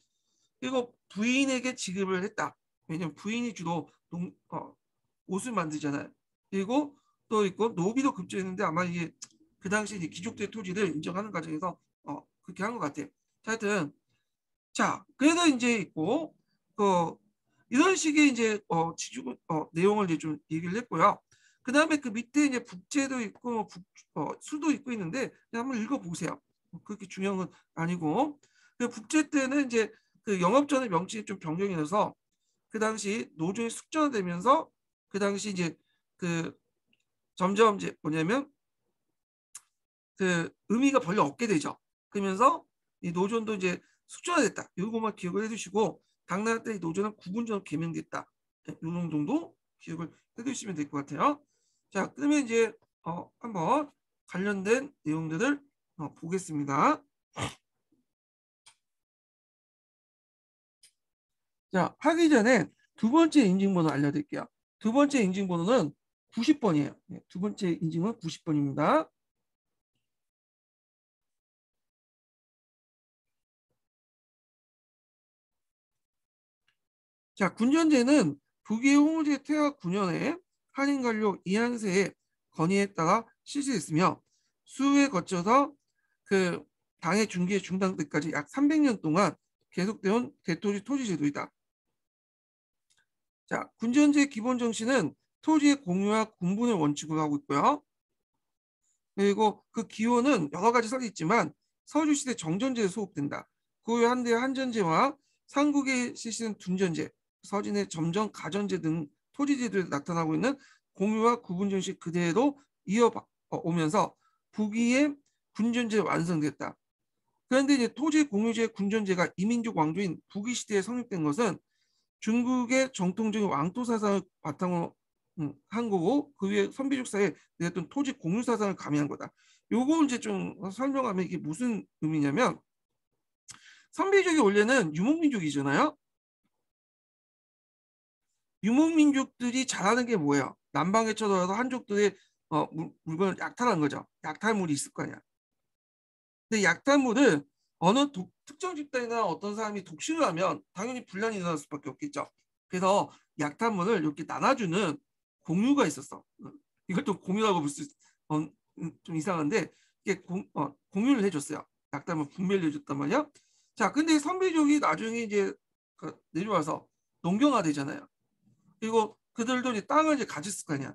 그리고 부인에게 지급을 했다. 왜냐면 부인이 주로 옷을 만들잖아요. 그리고 또 있고 노비도 급제했는데 아마 이게 그 당시 이제 귀족들의 토지를 인정하는 과정에서 그렇게 한 것 같아요. 하여튼 자 그래서 이제 있고 이런 식의 이제 지주 내용을 이제 좀 얘기를 했고요. 그 다음에 그 밑에 이제 북제도 있고 수도 있고 있는데 한번 읽어보세요. 그렇게 중요한 건 아니고 그 북제 때는 이제 그 영업전의 명칭이 좀 변경이 돼서 그 당시 노조의 숙전화되면서 그 당시 이제 그 점점 이제 뭐냐면 그 의미가 별로 없게 되죠. 그러면서 이 노조도 이제 숙전화됐다. 이거만 기억을 해두시고 당나라 때 노조는 구분전으로 개명됐다. 이 정도 기억을 해두시면 될 것 같아요. 자, 그러면 이제 한번 관련된 내용들을 보겠습니다. 자, 하기 전에 두 번째 인증번호 알려드릴게요. 두 번째 인증번호는 90번이에요. 두 번째 인증은 90번입니다. 자, 군전제는 북의 홍제 태화 9년에 한인관료 이한세의 건의에 따라 실시했으며 수에 거쳐서 그 당의 중기의 중단 때까지 약 300년 동안 계속되온 대토지 토지제도이다. 자, 군전제의 기본 정신은 토지의 공유와 군분을 원칙으로 하고 있고요. 그리고 그 기원은 여러 가지 설이 있지만 서주시대 정전제에 소속된다. 그 후에 한대 한전제와 삼국에 실시된 둔전제, 서진의 점정 가전제 등 토지제도에 나타나고 있는 공유와 구분 정식 그대로 이어오면서 북위의 군전제 완성됐다. 그런데 이제 토지 공유제 군전제가 이민족 왕조인 북위 시대에 성립된 것은 중국의 정통적인 왕토 사상을 바탕으로 한 거고 그 위에 선비족 사회에 내었던 토지 공유 사상을 가미한 거다. 요거 이제 좀 설명하면 이게 무슨 의미냐면 선비족이 원래는 유목민족이잖아요. 유목민족들이 잘하는 게 뭐예요? 남방에 쳐들어서 한족들의 물건을 약탈하는 거죠. 약탈물이 있을 거 아니야. 근데 약탈물을 어느 특정 집단이나 어떤 사람이 독식을 하면 당연히 분란이 일어날 수밖에 없겠죠. 그래서 약탈물을 이렇게 나눠주는 공유가 있었어. 이걸 좀 공유라고 볼 수, 좀 이상한데 이게 공유를 해줬어요. 약탈물 분배를 해줬단 말이야. 자, 근데 선비족이 나중에 이제 내려와서 농경화되잖아요. 그리고 그들도 이제 땅을 이제 가졌을 거 아니야.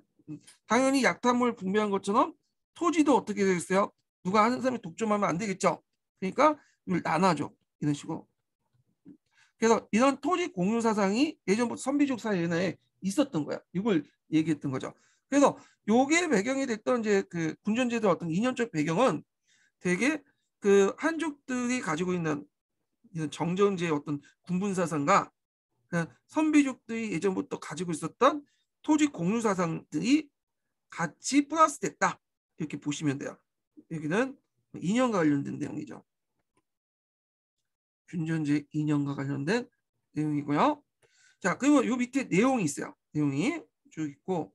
당연히 약탈물 분배한 것처럼 토지도 어떻게 되겠어요? 누가 하는 사람이 독점하면 안 되겠죠. 그러니까 이걸 나눠줘. 이런 식으로. 그래서 이런 토지 공유 사상이 예전부터 선비족 사회에 있었던 거야. 이걸 얘기했던 거죠. 그래서 요게 배경이 됐던 이제 그 군전제도 어떤 이념적 배경은 되게 그 한족들이 가지고 있는 이런 정전제의 어떤 군분 사상과 선비족들이 예전부터 가지고 있었던 토지 공유 사상들이 같이 플러스됐다. 이렇게 보시면 돼요. 여기는 인연과 관련된 내용이죠. 균전제 인연과 관련된 내용이고요. 자, 그리고 요 밑에 내용이 있어요. 내용이 쭉 있고.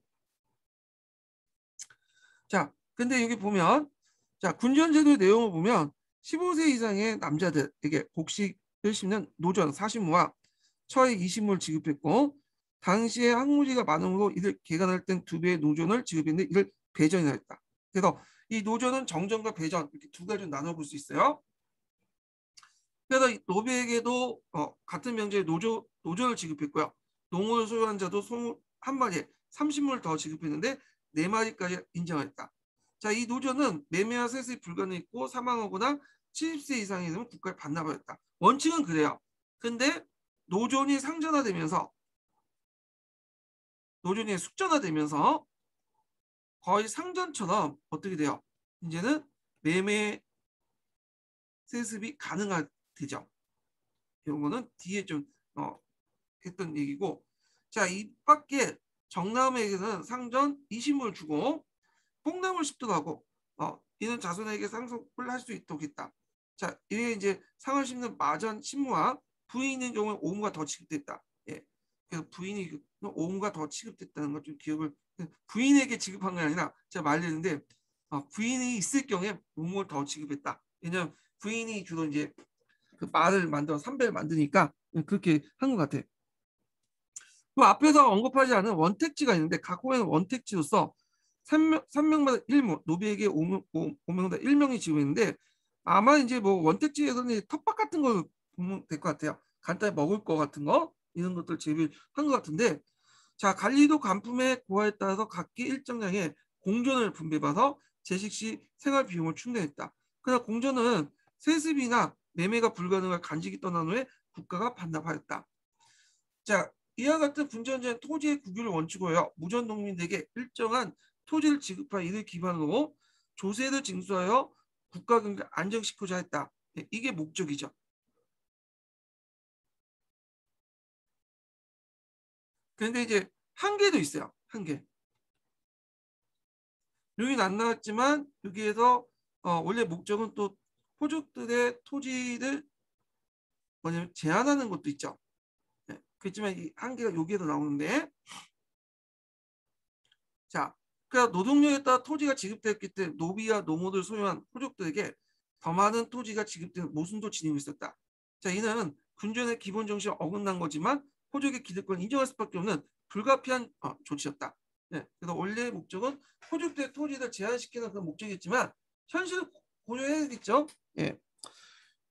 자, 근데 여기 보면, 자, 군전제도 내용을 보면 15세 이상의 남자들에게 복식을 심는 노전 40무와 처의 20무를 지급했고, 당시에 항무지가 많으므로 이들 개간할 땐 2배의 노전을 지급했는데 이를 배전이라 했다. 그래서 이 노전은 정전과 배전 이렇게 두 가지로 나눠볼 수 있어요. 그래서 노비에게도 같은 명제의 노전을 지급했고요. 농을 소유한 자도 소 한 마리에 30무를 더 지급했는데 4마리까지 인정했다. 자, 이 노전은 매매와 세습이 불가능했고 사망하거나 70세 이상이 되면 국가에 반납을 했다. 원칙은 그래요. 근데 노전이 상전화되면서 노전이 숙전화되면서 거의 상전처럼 어떻게 돼요? 이제는 매매 세습이 가능하되죠. 이런 거는 뒤에 좀 했던 얘기고, 자, 이 밖에 정남에게는 상전 20을 주고 뽕나물 10도 하고 이는 자손에게 상속을 할 수 있도록 했다. 자, 이게 이제 상을 심는 마전 10무와 부인인 경우에 5무가 더 지급됐다. 예. 그래서 부인이 5무가 더 지급됐다는 걸 좀 기억을, 부인에게 지급한 게 아니라 제가 말했는데 부인이 있을 경우에 5무를 더 지급했다. 왜냐면 부인이 주로 이제 그 말을 만들어 3배를 만드니까 그렇게 한 것 같아. 그 앞에서 언급하지 않은 원택지가 있는데 각호에는 원택지로서 3명마다 1무, 노비에게 5명마다 1명이 지급했는데 아마 이제 뭐 원택지에서는 텃밭 같은 걸 보면 될 것 같아요. 간단히 먹을 거 같은 거 이런 것들 재배한 것 같은데, 자, 관리도 간품의 고하에 따라서 각기 일정량의 공전을 분배받아 제식 시 생활 비용을 충당했다. 그러나 공전은 세습이나 매매가 불가능한 간직이 떠난 후에 국가가 반납하였다. 자, 이와 같은 분전제는 토지의 국유를 원칙으로 하여 무전 농민에게 일정한 토지를 지급하여 이를 기반으로 조세를 징수하여 국가 경제를 안정시키고자 했다. 이게 목적이죠. 그런데 이제 한계도 있어요. 한계. 여기는 안 나왔지만 여기에서 원래 목적은 또 호족들의 토지를 뭐냐면 제한하는 것도 있죠. 네, 그렇지만 이 한계가 여기에도 나오는데, 자, 그러니까 노동력에 따라 토지가 지급됐기 때문에 노비와 노모들 소유한 호족들에게 더 많은 토지가 지급되는 모순도 지니고 있었다. 자, 이는 군전의 기본 정신에 어긋난 거지만 호족의 기득권을 인정할 수밖에 없는 불가피한 조치였다. 네, 그래서 원래의 목적은 호족들의 토지를 제한시키는 그런 목적이었지만 현실을 고려해야겠죠. 예.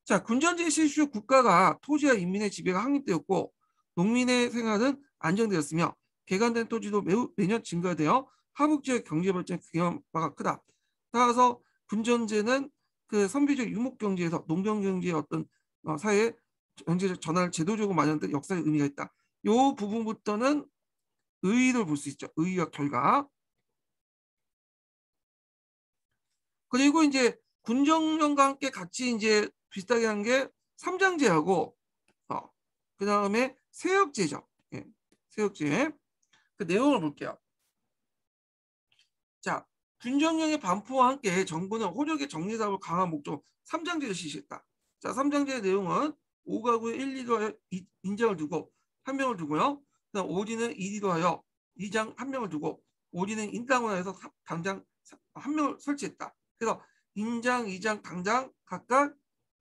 자, 군전제 실시 후 국가가 토지와 인민의 지배가 확립되었고 농민의 생활은 안정되었으며 개간된 토지도 매년 증가되어 하북 지역 경제 발전에 기여한 바가 크다. 따라서 군전제는 그 선비적 유목 경제에서 농경 경제의 어떤 사회 경제적 전환을 제도적으로 마련된 역사의 의미가 있다. 이 부분부터는 의의를 볼 수 있죠. 의의와 결과. 그리고 이제 군정령과 함께 같이 이제 비슷하게 한 게 삼장제하고 그 다음에 세역제죠. 예, 세역제. 그 내용을 볼게요. 자, 군정령의 반포와 함께 정부는 호적의 정리사업을 강한 목적 3장제를 실시했다. 자, 3장제의 내용은 5가구에 1, 2로 인장을 두고 한 명을 두고요. 그다음 5지는 2리로 하여 2장 한 명을 두고 5지는 인당으로 해서 당장 한 명을 설치했다. 그래서 인장, 2장, 당장 각각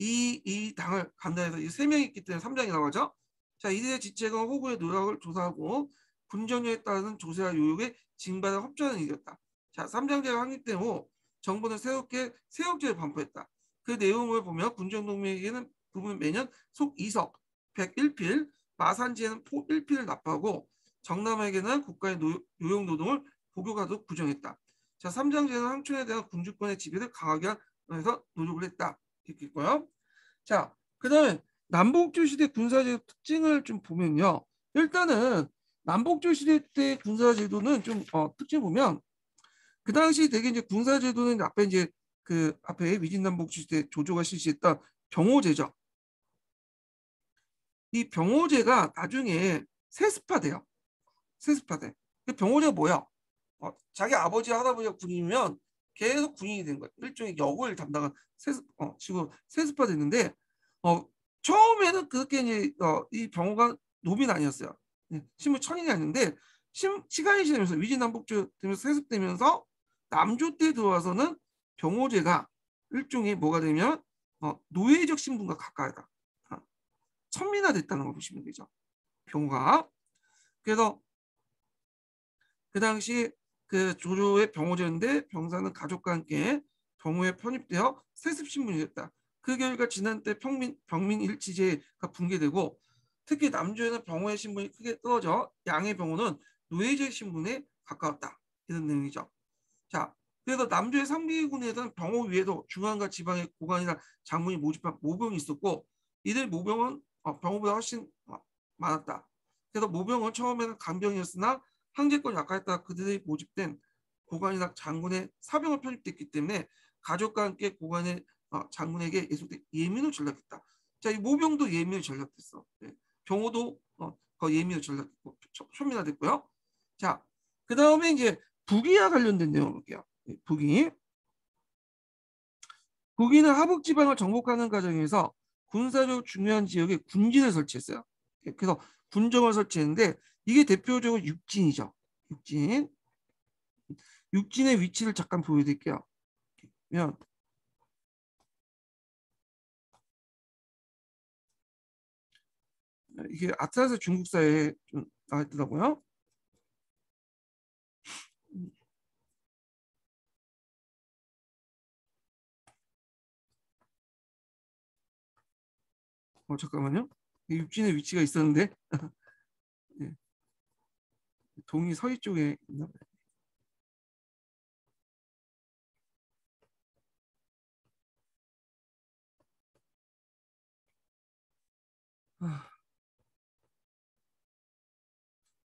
이 당을 간다 해서 이 세 명이 있기 때문에 3장이 나오죠. 자, 이들의 지책은 호구의 노력을 조사하고 군정령에 따른 조세와 요역에 징발을 협조하는 일이었다. 자, 3장제가 확립된 후 정부는 새롭게 세역제를 반포했다. 그 내용을 보면 군정동맹에게는 부분 매년 속 2석 101필, 마산지에는 포 1필을 납부하고 정남에게는 국가의 요용노동을 복용하도록 규정했다. 자, 3장제는 황촌에 대한 군주권의 지배를 강하게 해서 노력을 했다. 이렇게 있고요. 자, 그 다음에 남북조 시대 군사제도 특징을 좀 보면요. 일단은 남북조 시대 때 군사제도는 좀 특징 보면 그 당시 되게 이제 군사제도는 앞에 이제 그 앞에 위진남북조 시대 조조가 실시했던 병호제죠. 이 병호제가 나중에 세습화돼요. 세습화돼. 그 병호제가 뭐야? 자기 아버지 할아버지가 군인이면 계속 군인이 된 거예요. 일종의 역을 담당한 지금 세습화됐는데 처음에는 그렇게 이제 이 병호가 노비는 아니었어요. 신분 천인이 아닌데 시간이 지나면서 위진남북조 되면서 세습되면서 남조 때 들어와서는 병호제가 일종의 뭐가 되면 노예적 신분과 가까이다. 천민화됐다는 걸 보시면 되죠. 병호가. 그래서 그 당시 그 조조의 병호제인데 병사는 가족과 함께 병호에 편입되어 세습 신분이 됐다. 그 결과 지난 때 병민 일치제가 붕괴되고 특히 남조에는 병호의 신분이 크게 떨어져 양의 병호는 노예제 신분에 가까웠다. 이런 내용이죠. 자, 그래서 남조의 상비군에는 병호 위에도 중앙과 지방의 고관이나 장군이 모집한 모병이 있었고 이들 모병은 병호보다 훨씬 많았다. 그래서 모병은 처음에는 간병이었으나 항제권이 약화했다 그들이 모집된 고관이나 장군의 사병을 편입됐기 때문에 가족과 함께 고관의 장군에게 예속된 예민을 전락했다. 자, 이 모병도 예민을 전락됐어. 네. 병호도 예민을 전락했고 초민화됐고요. 자, 그 다음에 이제 북위와 관련된 내용을 볼게요. 북위. 북위는 하북 지방을 정복하는 과정에서 군사적 중요한 지역에 군진을 설치했어요. 그래서 군정을 설치했는데 이게 대표적으로 육진이죠. 육진. 육진의 위치를 잠깐 보여드릴게요. 이게 아틀라스 중국사에 좀 나와 있더라고요. 잠깐만요. 육진의 위치가 있었는데 네. 동이 서해 쪽에 있나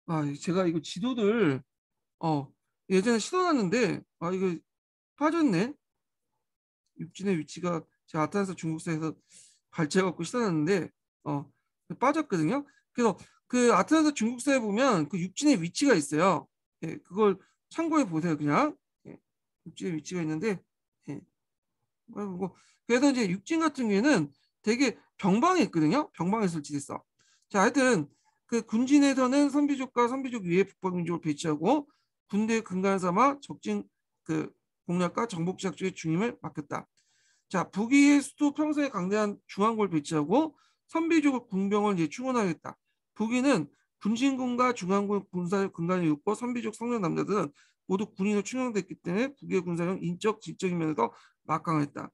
봐요. 제가 이거 지도를 예전에 실어놨는데 이거 빠졌네. 육진의 위치가 제가 아틀란스 중국사에서 발췌해갖고 실어놨는데 빠졌거든요. 그래서 그 아틀란스 중국사에 보면 그 육진의 위치가 있어요. 예, 그걸 참고해 보세요. 그냥 육진의 위치가 있는데 예. 그래서 이제 육진 같은 경우에는 되게 병방에 있거든요. 병방에 설치됐어. 자, 하여튼 그 군진에서는 선비족과 선비족 위에 북방민족을 배치하고 군대 근간 삼아 적진 그 공략과 정복 작전의 중임을 맡겼다. 자, 북위의 수도 평소에 강대한 중앙고를 배치하고 선비족을 군병을 이제 충원하겠다. 북위는 군진군과 중앙군 군사 근간을 이뤘고 선비족 성년 남자들은 모두 군인으로 충원됐기 때문에 북위의 군사력은 인적, 질적인 면에서 막강했다.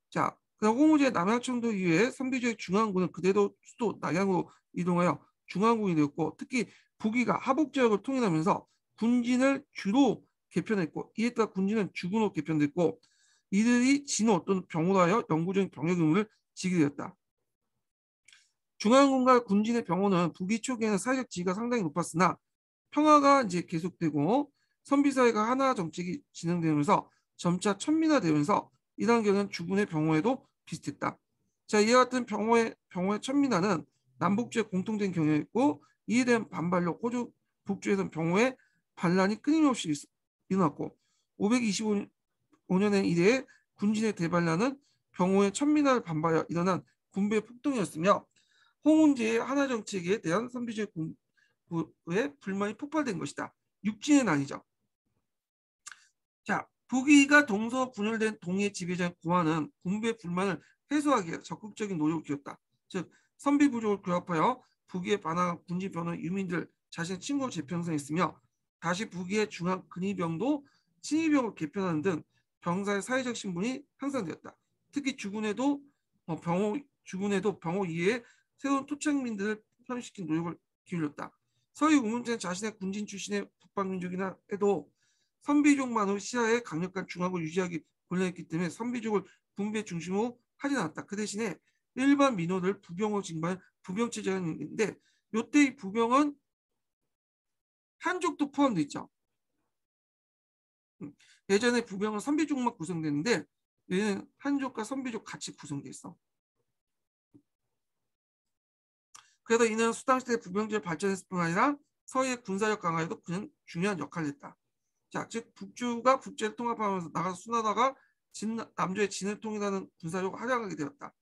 자, 그다음 홍우제 남양천도 이외에 선비족의 중앙군은 그대로 수도 낙양으로 이동하여 중앙군이 되었고 특히 북위가 하북 지역을 통일하면서 군진을 주로 개편했고 이에 따라 군진은 주군으로 개편됐고 이들이 진호 또는 병으로 하여 영구적인 병역 의무를 지게 되었다. 중앙군과 군진의 병호는 북위 초기에는 사회적 지위가 상당히 높았으나 평화가 이제 계속되고 선비사회가 하나 정책이 진행되면서 점차 천민화되면서 이 단계는 주군의 병호에도 비슷했다. 자, 이와 같은 병호의 천민화는 남북주의 공통된 경향이었고 이에 대한 반발로 호주 북주에서는 병호의 반란이 끊임없이 일어났고 525년에 이래 군진의 대반란은 병호의 천민화를 반발하여 일어난 군부의 폭동이었으며 홍은제의 하나 정책에 대한 선비주의 공부의 불만이 폭발된 것이다. 육진은 아니죠. 자, 북위가 동서 분열된 동의 지배자인 고아는 군부의 불만을 해소하기 위해 적극적인 노력을 기울였다. 즉 선비 부족을 규합하여 북위에 반항한 군지 변호 유민들 자신의 친구로 재편성했으며 다시 북위의 중앙 근위병도 친위병으로 개편하는 등 병사의 사회적 신분이 향상되었다. 특히 주군에도 병호 이외에 새로운 토착민들을 편입시킨 노력을 기울였다. 서희 우문재는 자신의 군진 출신의 북방민족이나 해도 선비족만으로 시야에 강력한 중앙을 유지하기 곤란했기 때문에 선비족을 군부의 중심으로 하진 않았다. 그 대신에 일반 민호를 부병으로 징발한 부병체제가 있는데 이때 이 부병은 한족도 포함되어 있죠. 예전에 부병은 선비족만 구성됐는데 얘는 한족과 선비족 같이 구성되어 있어. 그래서 이는 수당시대 부병제를 발전했을 뿐 아니라 서해의 군사력 강화에도 그는 중요한 역할을 했다. 자, 즉 북주가 국제를 통합하면서 나가서 순하다가 남조의 진을 통일하는 군사력을 활용하게 되었다.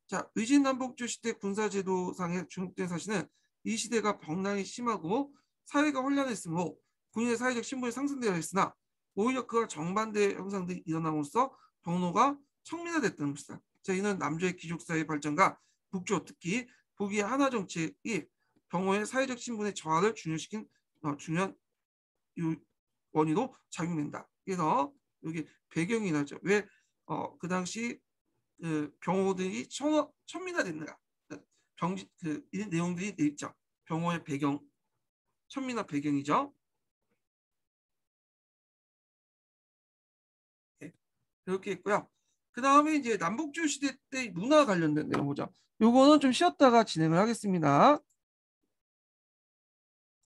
자, 의진남북주 시대 군사제도상의 중국된 사실은 이 시대가 병란이 심하고 사회가 혼란했으므로 군인의 사회적 신분이 상승되어 있으나 오히려 그와 정반대의 현상들이 일어남으로써 병로가 청민화됐다는 것이다. 자, 이는 남조의 귀족사회의 발전과 북조 특히 북위의 하나 정책이 병호의 사회적 신분의 저하를 중요시킨 중요한 원인으로 작용된다. 그래서 여기 배경이 나죠. 왜 그 당시 병호들이 천민화됐는가? 이 내용들이 돼 있죠. 병호의 배경, 천민화 배경이죠. 네, 이렇게 있고요. 그 다음에 이제 남북주 시대 때 문화 관련된 내용 보죠. 요거는 좀 쉬었다가 진행을 하겠습니다.